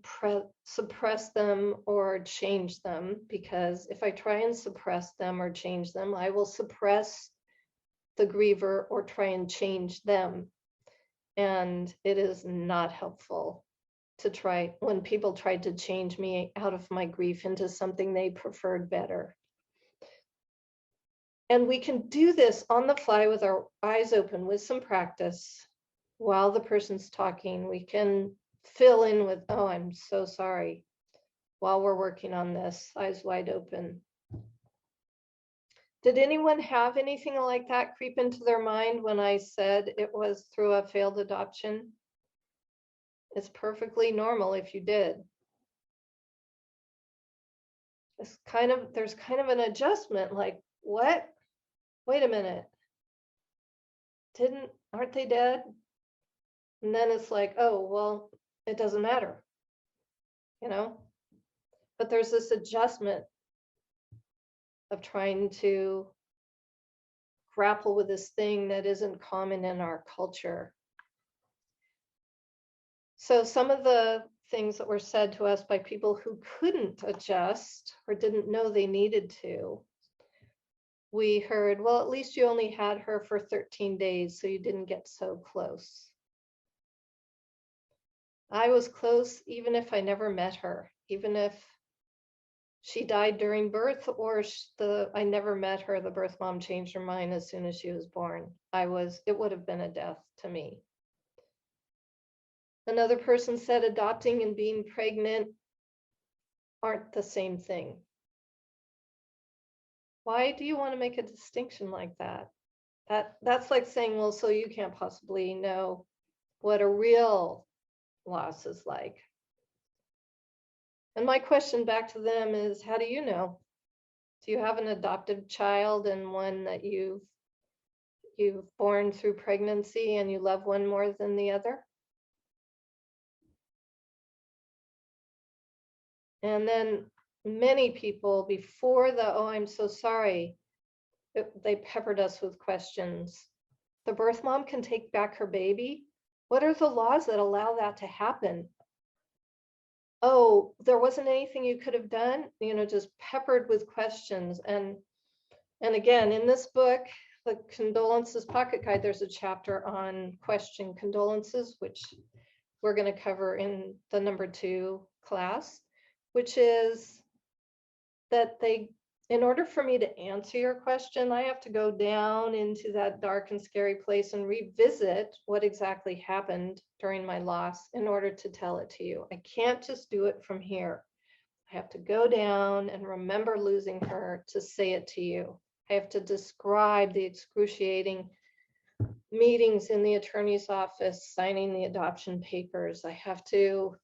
suppress them or change them, because if I try and suppress them or change them, I will suppress the griever or try and change them. And it is not helpful to try when people tried to change me out of my grief into something they preferred better. And we can do this on the fly with our eyes open with some practice. While the person's talking, we can fill in with, oh, I'm so sorry, while we're working on this, eyes wide open. Did anyone have anything like that creep into their mind when I said it was through a failed adoption? It's perfectly normal if you did. There's kind of an adjustment, like, what? Wait a minute. Aren't they dead? And then it's like, oh, well, it doesn't matter, But there's this adjustment of trying to grapple with this thing that isn't common in our culture. So some of the things that were said to us by people who couldn't adjust or didn't know they needed to, we heard, well, at least you only had her for 13 days, so you didn't get so close. I was close even if I never met her, even if she died during birth or I never met her. The birth mom changed her mind as soon as she was born. It would have been a death to me. Another person said adopting and being pregnant aren't the same thing. Why do you want to make a distinction like that? That's like saying, well, so you can't possibly know what a real loss is like. And my question back to them is, how do you know? Do you have an adoptive child and one that you've born through pregnancy and you love one more than the other? And then many people before oh, I'm so sorry, they peppered us with questions. The birth mom can take back her baby. What are the laws that allow that to happen? Oh, there wasn't anything you could have done, just peppered with questions. And again, in this book, the Condolences Pocket Guide, there's a chapter on question condolences, which we're going to cover in the number 2 class, which is that in order for me to answer your question, I have to go down into that dark and scary place and revisit what exactly happened during my loss in order to tell it to you. I can't just do it from here. I have to go down and remember losing her to say it to you. I have to describe the excruciating meetings in the attorney's office, signing the adoption papers. I have to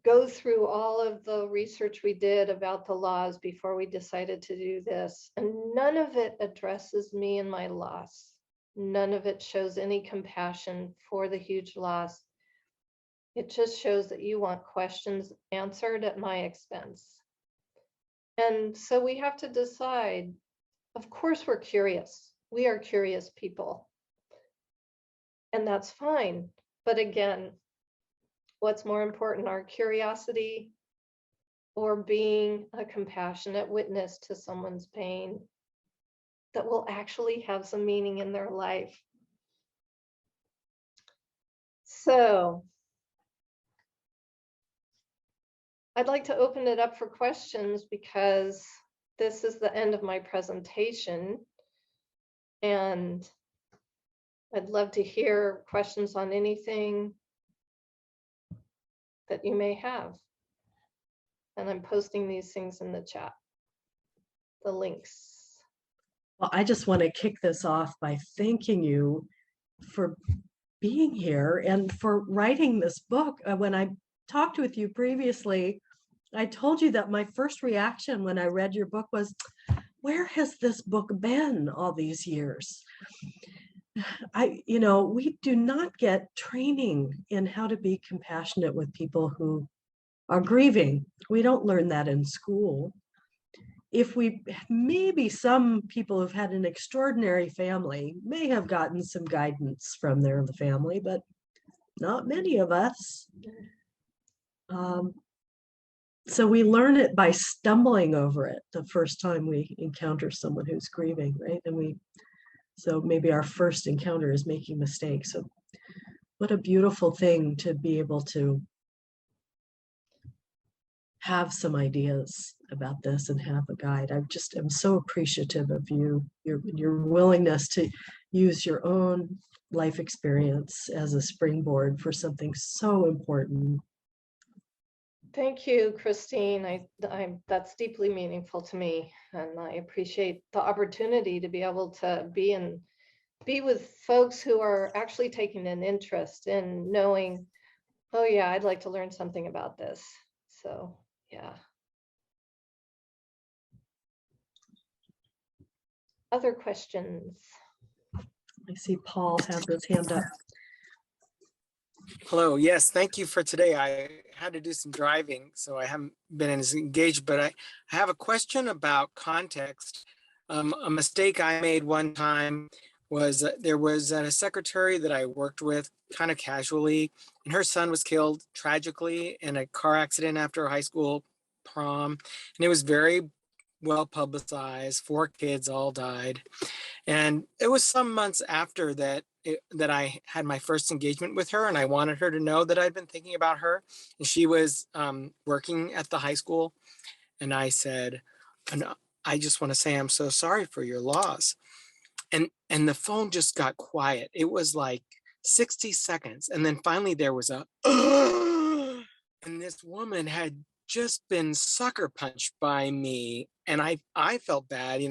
go through all of the research we did about the laws before we decided to do this. And none of it addresses me and my loss. None of it shows any compassion for the huge loss. It just shows that you want questions answered at my expense. And so we have to decide, of course, we're curious. We are curious people. and that's fine. But again, what's more important, our curiosity or being a compassionate witness to someone's pain that will actually have some meaning in their life? So I'd like to open it up for questions because this is the end of my presentation. And I'd love to hear questions on anything that you may have. And I'm posting these things in the chat, the links. Well, I just want to kick this off by thanking you for being here and for writing this book. When I talked with you previously, I told you that my first reaction when I read your book was, where has this book been all these years? We do not get training in how to be compassionate with people who are grieving. We don't learn that in school. Maybe some people who've had an extraordinary family may have gotten some guidance from their family, but not many of us. So we learn it by stumbling over it the first time we encounter someone who's grieving, right? So maybe our first encounter is making mistakes. So what a beautiful thing to be able to have some ideas about this and have a guide. I'm so appreciative of your willingness to use your own life experience as a springboard for something so important. Thank you, Christine. That's deeply meaningful to me, and I appreciate the opportunity to be able to be with folks who are actually taking an interest in knowing, oh yeah, I'd like to learn something about this. So yeah. Other questions? I see Paul have his hand up. Hello. Yes, thank you for today. I had to do some driving, so I haven't been as engaged, but I have a question about context. A mistake I made one time was there was a secretary that I worked with kind of casually, and her son was killed tragically in a car accident after a high school prom. And it was very well publicized. 4 kids all died. And it was some months after that that I had my first engagement with her, and I wanted her to know that I'd been thinking about her. And she was working at the high school. And I said, I just want to say I'm so sorry for your loss. And the phone just got quiet. It was like 60 seconds. And then finally there was a, and this woman had just been sucker punched by me. And I felt bad,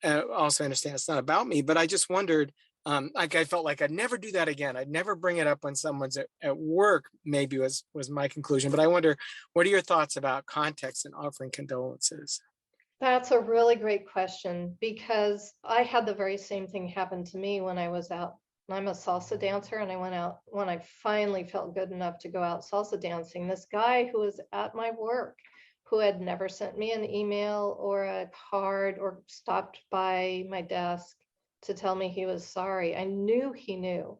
also understand it's not about me, but I just wondered, I felt like I'd never do that again. I'd never bring it up when someone's at work, maybe was my conclusion. But I wonder, what are your thoughts about context and offering condolences? That's a really great question, because I had the very same thing happen to me when I was out. I'm a salsa dancer, and I went out when I finally felt good enough to go out salsa dancing. This guy who was at my work, who had never sent me an email or a card or stopped by my desk to tell me he was sorry. I knew he knew.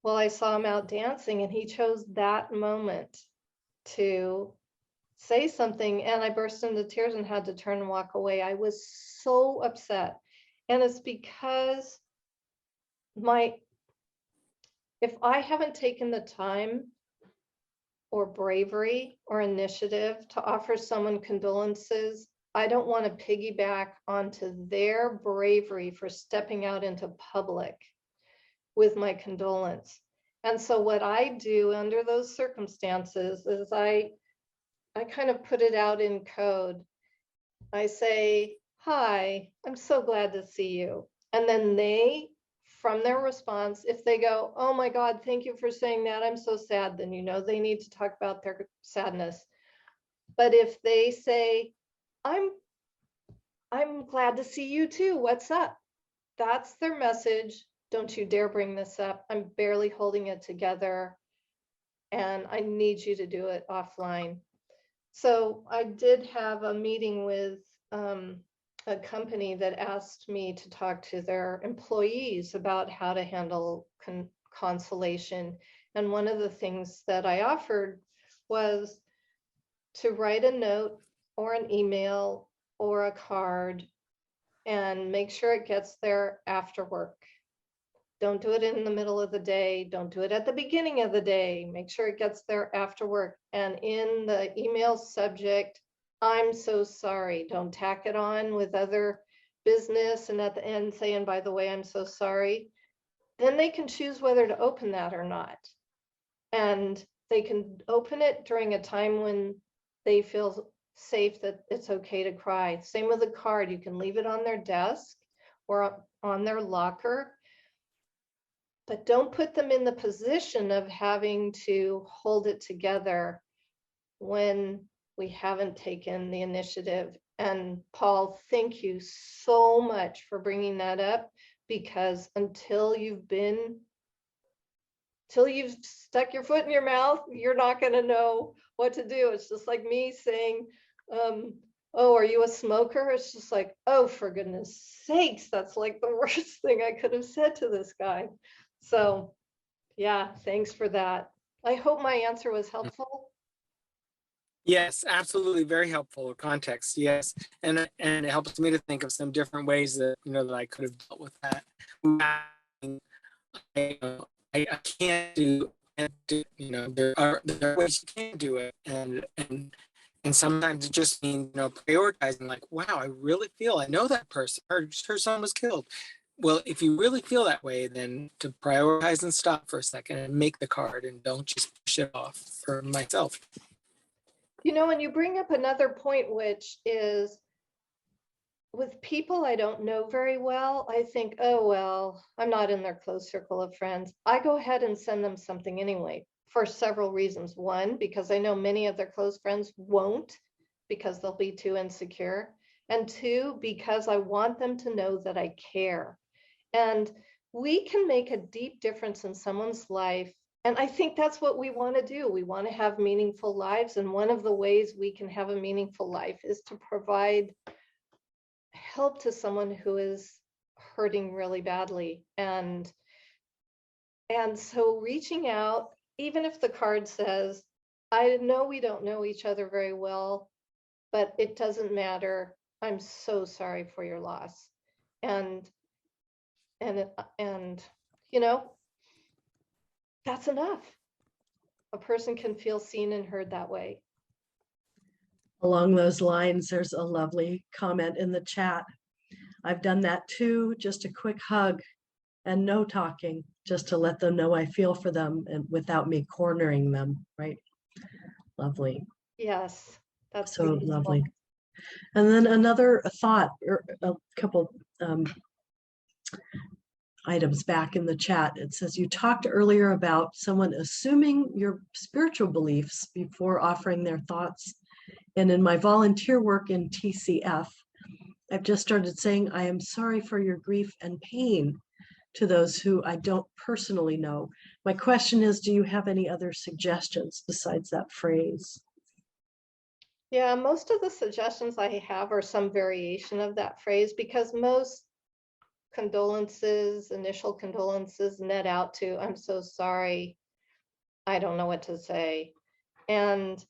Well, I saw him out dancing, and he chose that moment to say something, and I burst into tears and had to turn and walk away. I was so upset. And it's because if I haven't taken the time or bravery or initiative to offer someone condolences, I don't want to piggyback onto their bravery for stepping out into public with my condolence. And so what I do under those circumstances is I kind of put it out in code. I say, hi, I'm so glad to see you. And then they, from their response, if they go, oh my God, thank you for saying that, I'm so sad, then you know they need to talk about their sadness. But if they say, I'm glad to see you too, what's up? That's their message. Don't you dare bring this up. I'm barely holding it together, and I need you to do it offline. So I did have a meeting with a company that asked me to talk to their employees about how to handle consolation. And one of the things that I offered was to write a note or an email or a card and make sure it gets there after work. Don't do it in the middle of the day. Don't do it at the beginning of the day. Make sure it gets there after work. And in the email subject, I'm so sorry. Don't tack it on with other business and at the end saying, by the way, I'm so sorry. Then they can choose whether to open that or not. And they can open it during a time when they feel safe that it's okay to cry. Same with the card. You can leave it on their desk or on their locker. But don't put them in the position of having to hold it together when we haven't taken the initiative. And Paul, thank you so much for bringing that up, because until you've stuck your foot in your mouth, you're not going to know what to do. It's just like me saying, oh, are you a smoker? It's just like, oh, for goodness sakes, that's like the worst thing I could have said to this guy. So yeah, thanks for that. I hope my answer was helpful. Yes, absolutely, very helpful context. Yes, and it helps me to think of some different ways that that I could have dealt with that. I can't do, there are ways you can do it, and sometimes it just means prioritizing. Like, wow, I really feel I know that person. Her son was killed. Well, if you really feel that way, then to prioritize and stop for a second and make the card, and don't just push it off. For myself. And you bring up another point, which is with people I don't know very well, I think, oh, well, I'm not in their close circle of friends. I go ahead and send them something anyway for several reasons. One, because I know many of their close friends won't, because they'll be too insecure. And two, because I want them to know that I care. And we can make a deep difference in someone's life. And I think that's what we want to do. We want to have meaningful lives. And one of the ways we can have a meaningful life is to provide help to someone who is hurting really badly. And so reaching out, even if the card says, I know we don't know each other very well, but it doesn't matter. I'm so sorry for your loss. And that's enough. A person can feel seen and heard that way. Along those lines, there's a lovely comment in the chat. I've done that too, just a quick hug and no talking, just to let them know I feel for them and without me cornering them, right? Lovely. Yes, that's so beautiful. Lovely. And then another thought, or a couple items back in the chat. It says, you talked earlier about someone assuming your spiritual beliefs before offering their thoughts. And in my volunteer work in TCF, I've just started saying, I am sorry for your grief and pain to those who I don't personally know. My question is, do you have any other suggestions besides that phrase? Yeah, most of the suggestions I have are some variation of that phrase, because most initial condolences net out to, I'm so sorry, I don't know what to say. And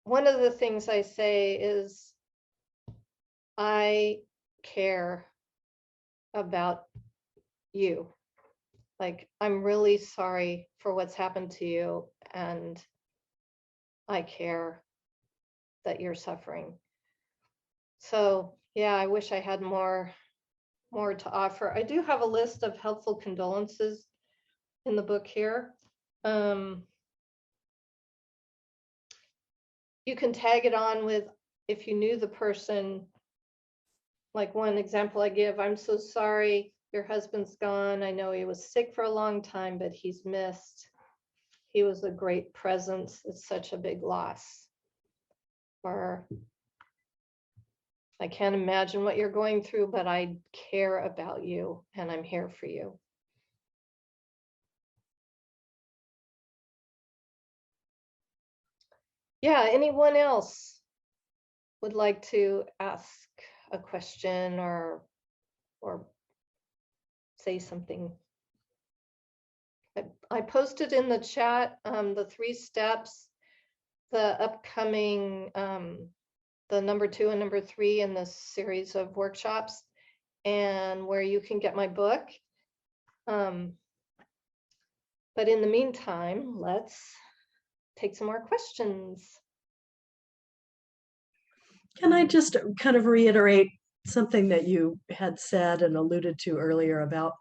one of the things I say is, I care about you. Like, I'm really sorry for what's happened to you, and I care that you're suffering. So yeah, I wish I had more to offer. I do have a list of helpful condolences in the book here. You can tag it on with, if you knew the person. Like one example I give, I'm so sorry your husband's gone. I know he was sick for a long time, but he's missed. He was a great presence. It's such a big loss. Or, I can't imagine what you're going through, but I care about you and I'm here for you. Yeah, anyone else would like to ask a question or say something. I posted in the chat the 3 steps, the upcoming, the number 2 and number 3 in this series of workshops, and where you can get my book. But in the meantime, let's take some more questions. Can I just kind of reiterate something that you had said and alluded to earlier about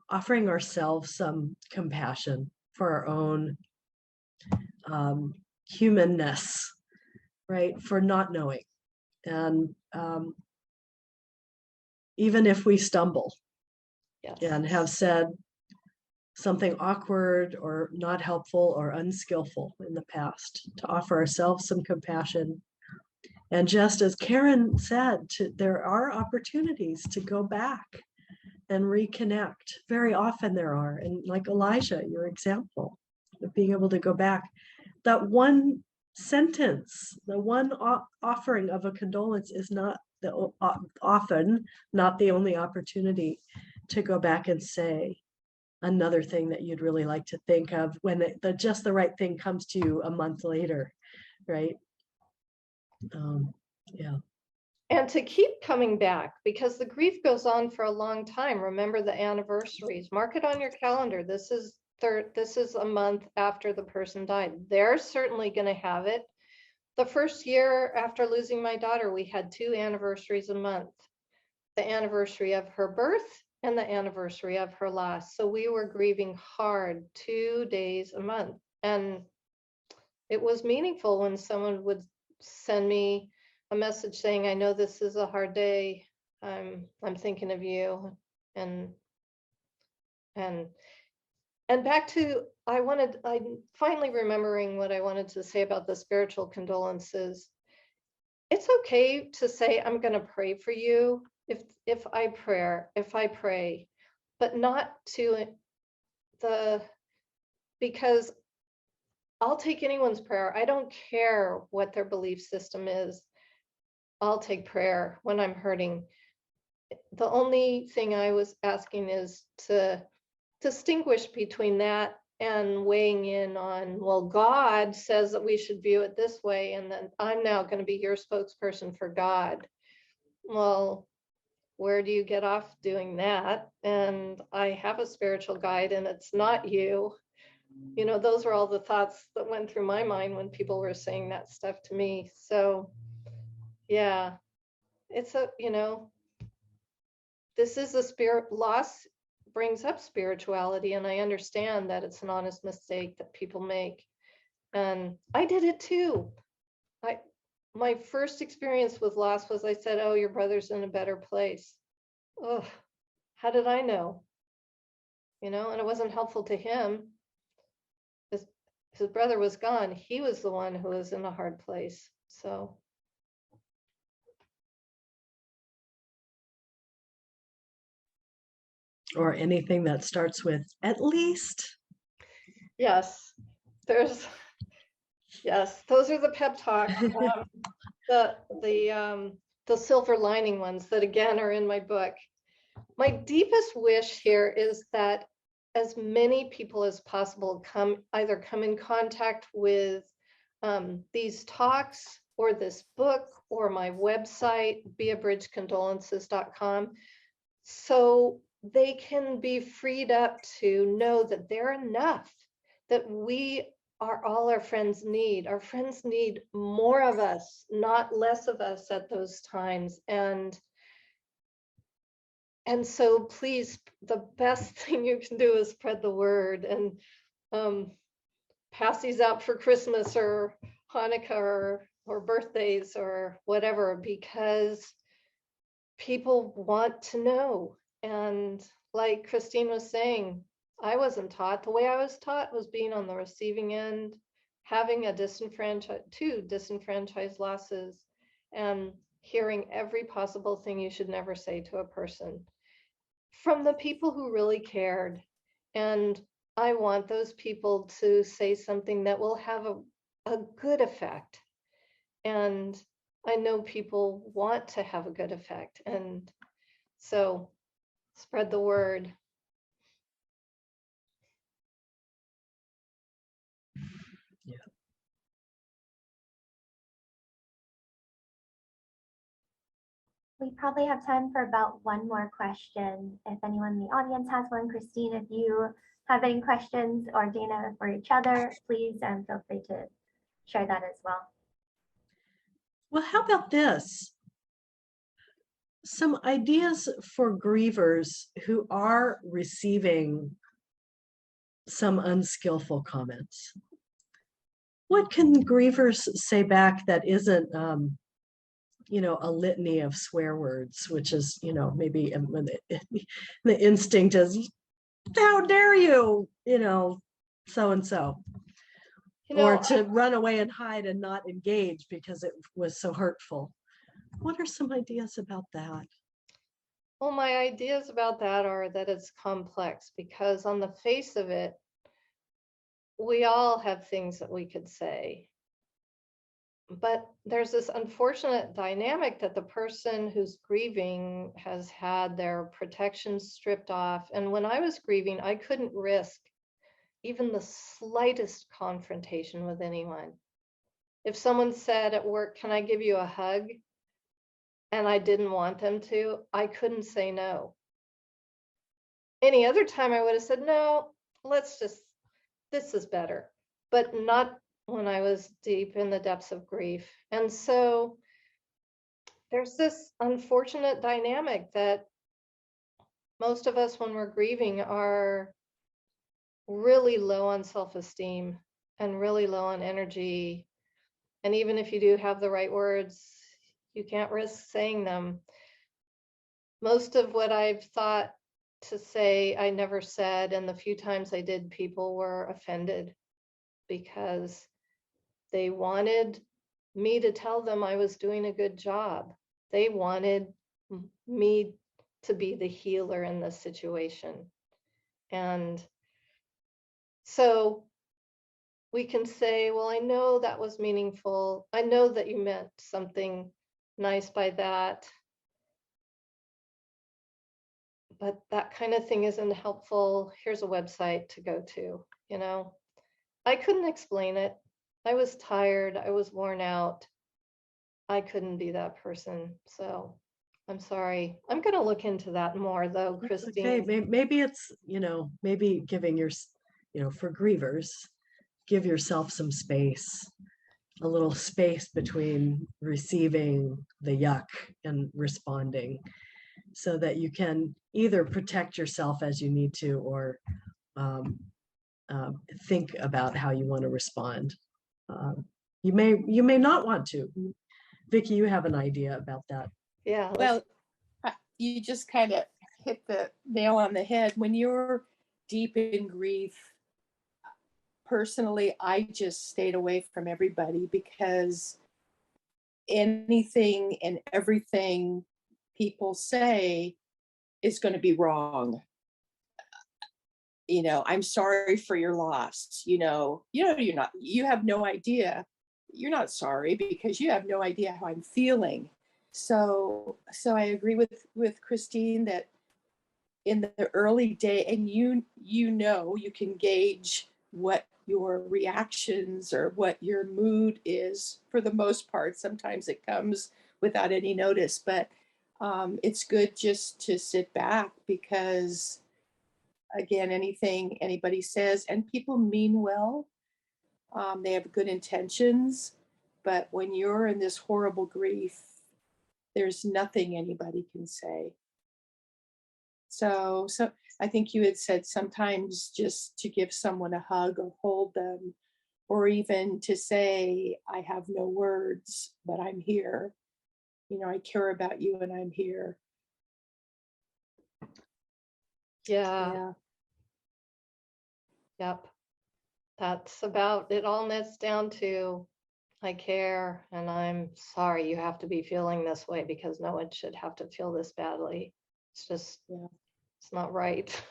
offering ourselves some compassion for our own humanness, right? For not knowing. And even if we stumble and have said something awkward or not helpful or unskillful in the past, to offer ourselves some compassion. And just as Karen said, there are opportunities to go back and reconnect. Very often there are. And like Alijah, your example of being able to go back, that one sentence, the one offering of a condolence is not often not the only opportunity to go back and say another thing that you'd really like to think of when just the right thing comes to you a month later, right? Yeah. And to keep coming back, because the grief goes on for a long time. Remember the anniversaries. Mark it on your calendar. This is a month after the person died. They're certainly going to have it. The first year after losing my daughter, we had 2 anniversaries a month. The anniversary of her birth and the anniversary of her loss. So we were grieving hard 2 days a month. And it was meaningful when someone would send me a message saying, I know this is a hard day. I'm thinking of you. And back to, I'm finally remembering what I wanted to say about the spiritual condolences. It's okay to say, I'm going to pray for you if I pray, but not to because I'll take anyone's prayer. I don't care what their belief system is. I'll take prayer when I'm hurting. The only thing I was asking is to distinguish between that and weighing in on, well, God says that we should view it this way, and then I'm now going to be your spokesperson for God. Well, where do you get off doing that? And I have a spiritual guide, and it's not you. You know, those were all the thoughts that went through my mind when people were saying that stuff to me. So, yeah, it's this is a spirit loss. Brings up spirituality, and I understand that it's an honest mistake that people make, and I did it too. My first experience with loss was I said, oh, your brother's in a better place. Oh, how did I know? And it wasn't helpful to him. His brother was gone. He was the one who was in a hard place. So or anything that starts with at least. Yes, those are the pep talks. The silver lining ones that again are in my book. My deepest wish here is that as many people as possible either come in contact with these talks or this book or my website, beabridgecondolences.com, so they can be freed up to know that they're enough, that we are all our friends need. Our friends need more of us, not less of us at those times. And so please, the best thing you can do is spread the word and pass these out for Christmas or Hanukkah or birthdays or whatever, because people want to know. And like Christine was saying, I wasn't taught. The way I was taught was being on the receiving end, having two disenfranchised losses, and hearing every possible thing you should never say to a person from the people who really cared. And I want those people to say something that will have a good effect. And I know people want to have a good effect. And so spread the word. We probably have time for about one more question. If anyone in the audience has one, Christine, if you have any questions, or Dana, for each other, please feel free to share that as well. Well, how about this? Some ideas for grievers who are receiving some unskillful comments. What can grievers say back that isn't, a litany of swear words, which is, maybe the instinct is, how dare you, so and so. Or to run away and hide and not engage because it was so hurtful. What are some ideas about that? Well, my ideas about that are that it's complex, because on the face of it, we all have things that we could say. But there's this unfortunate dynamic that the person who's grieving has had their protections stripped off. And when I was grieving, I couldn't risk even the slightest confrontation with anyone. If someone said at work, "Can I give you a hug?" and I didn't want them to, I couldn't say no. Any other time I would have said, "No, this is better," but not when I was deep in the depths of grief. And so there's this unfortunate dynamic that most of us, when we're grieving, are really low on self-esteem and really low on energy. And even if you do have the right words, you can't risk saying them. Most of what I've thought to say, I never said, and the few times I did, people were offended because they wanted me to tell them I was doing a good job. They wanted me to be the healer in this situation. And so we can say, well, I know that was meaningful. I know that you meant something nice by that. But that kind of thing isn't helpful. Here's a website to go to, I couldn't explain it. I was tired. I was worn out. I couldn't be that person. So I'm sorry. I'm going to look into that more, though, Christine. Okay, maybe it's, maybe giving for grievers, give yourself some space, a little space between receiving the yuck and responding, so that you can either protect yourself as you need to, or think about how you want to respond. You may not want to. Vicki, you have an idea about that. Yeah. Well, you just kind of hit the nail on the head. When you're deep in grief, personally, I just stayed away from everybody, because anything and everything people say is going to be wrong. I'm sorry for your loss. You have no idea. You're not sorry because you have no idea how I'm feeling. So I agree with Christine that in the early day, and you can gauge what your reactions or what your mood is for the most part. Sometimes it comes without any notice, but it's good just to sit back, because again, anything anybody says, and people mean well, they have good intentions, but when you're in this horrible grief, there's nothing anybody can say. So I think you had said sometimes just to give someone a hug or hold them, or even to say, I have no words, but I'm here. I care about you and I'm here. Yeah. Yep. That's about it. All nets down to, I care and I'm sorry you have to be feeling this way, because no one should have to feel this badly. It's just, it's not right.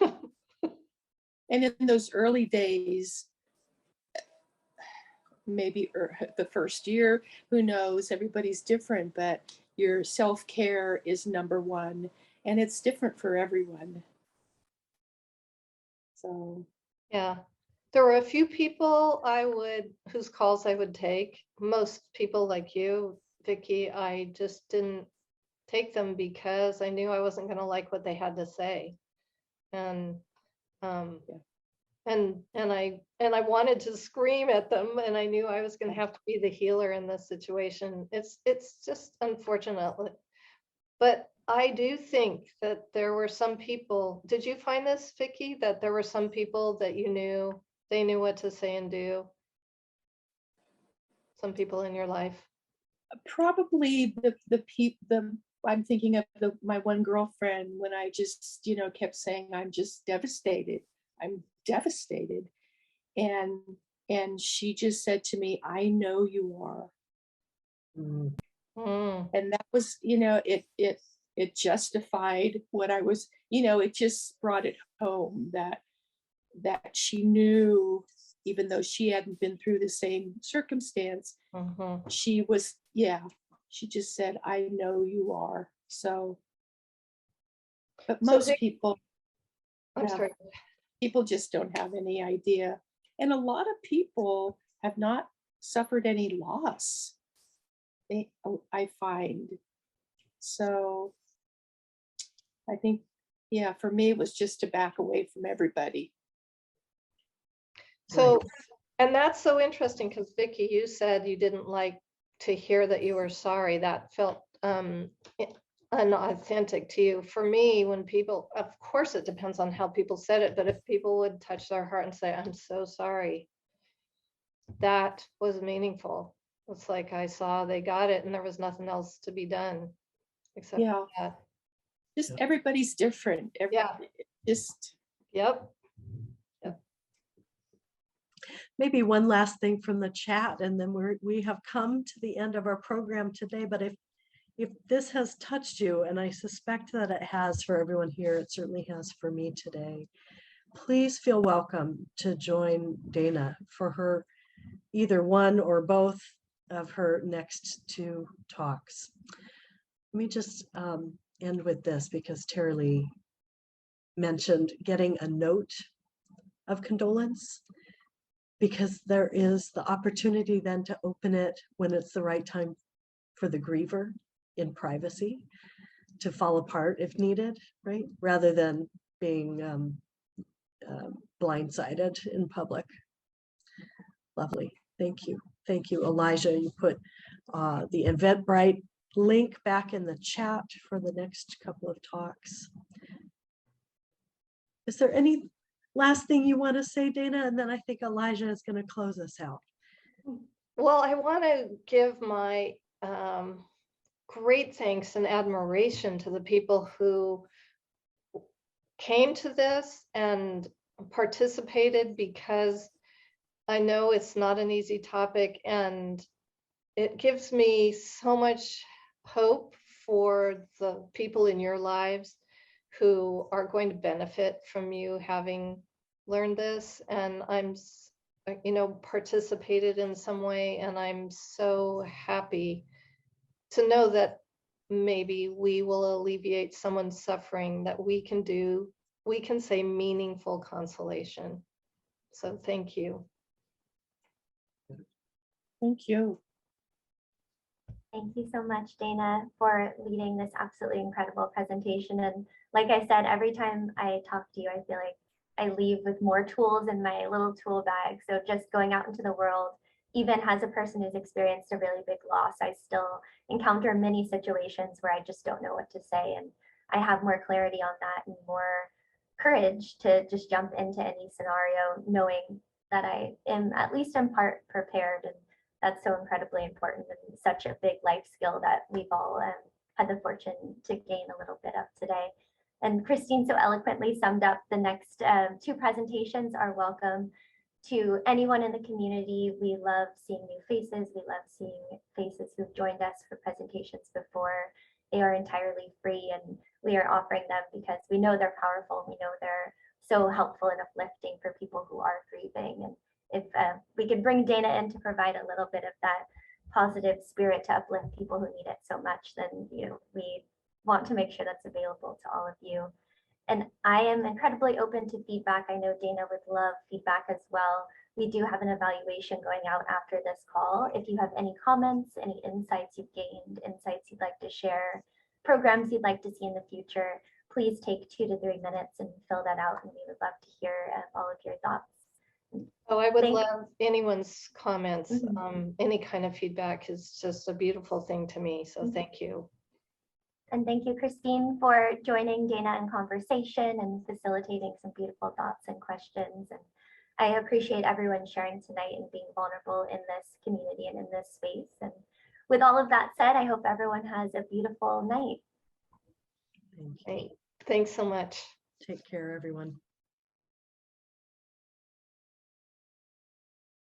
And in those early days, maybe the first year, who knows, everybody's different, but your self-care is number one, and it's different for everyone. So Yeah. There were a few people whose calls I would take. Most people like you, Vicky, I just didn't take them because I knew I wasn't going to like what they had to say. And and I wanted to scream at them, and I knew I was going to have to be the healer in this situation. It's just unfortunate. But I do think that there were some people, did you find this, Vicky, that there were some people that you knew, they knew what to say and do? Some people in your life? probably I'm thinking of my one girlfriend, when I just, kept saying, I'm just devastated. I'm devastated. And she just said to me, I know you are. Mm. And that was, it justified what I was, it just brought it home that she knew, even though she hadn't been through the same circumstance, she was, she just said, I know you are. So, but most people, I'm sorry. people just don't have any idea. And a lot of people have not suffered any loss, I find. So I think, for me, it was just to back away from everybody. So, and that's so interesting because Vicky, you said you didn't like to hear that you were sorry. That felt unauthentic to you. For me, when people, of course, it depends on how people said it, but if people would touch their heart and say, I'm so sorry, that was meaningful. It's like I saw they got it and there was nothing else to be done except that. Just everybody's different. Just. Yep. Maybe one last thing from the chat, and then we have come to the end of our program today. But if this has touched you, and I suspect that it has for everyone here, it certainly has for me today, please feel welcome to join Dana for her either one or both of her next two talks. Let me just end with this, because Terry Lee mentioned getting a note of condolence, because there is the opportunity then to open it when it's the right time for the griever in privacy to fall apart if needed, right? Rather than being blindsided in public. Lovely. Thank you. Thank you, Alijah. You put the Eventbrite link back in the chat for the next couple of talks. Is there any last thing you want to say, Dana? And then I think Alijah is going to close us out. Well, I want to give my great thanks and admiration to the people who came to this and participated, because I know it's not an easy topic, and it gives me so much hope for the people in your lives who are going to benefit from you having learned this. And I'm, participated in some way, and I'm so happy to know that maybe we will alleviate someone's suffering, that we can say meaningful consolation. So thank you. Thank you. Thank you so much, Dana, for leading this absolutely incredible presentation. And like I said, every time I talk to you, I feel like I leave with more tools in my little tool bag. So just going out into the world, even as a person who's experienced a really big loss, I still encounter many situations where I just don't know what to say. And I have more clarity on that and more courage to just jump into any scenario, knowing that I am at least in part prepared. And that's so incredibly important and such a big life skill that we've all had the fortune to gain a little bit of today. And Christine so eloquently summed up the next two presentations are welcome to anyone in the community. We love seeing new faces. We love seeing faces who've joined us for presentations before. They are entirely free, and we are offering them because we know they're powerful. We know they're so helpful and uplifting for people who are grieving. And if we could bring Dana in to provide a little bit of that positive spirit to uplift people who need it so much, then we want to make sure that's available to all of you. And I am incredibly open to feedback. I know Dana would love feedback as well. We do have an evaluation going out after this call. If you have any comments, any insights you've gained, insights you'd like to share, programs you'd like to see in the future, please take 2 to 3 minutes and fill that out. And we would love to hear all of your thoughts. Oh, I would Thank- love anyone's comments. Mhm. Any kind of feedback is just a beautiful thing to me. So Mhm. thank you. And thank you, Christine, for joining Dana in conversation and facilitating some beautiful thoughts and questions. And I appreciate everyone sharing tonight and being vulnerable in this community and in this space. And with all of that said, I hope everyone has a beautiful night. Thank you. Great. Thanks so much. Take care, everyone.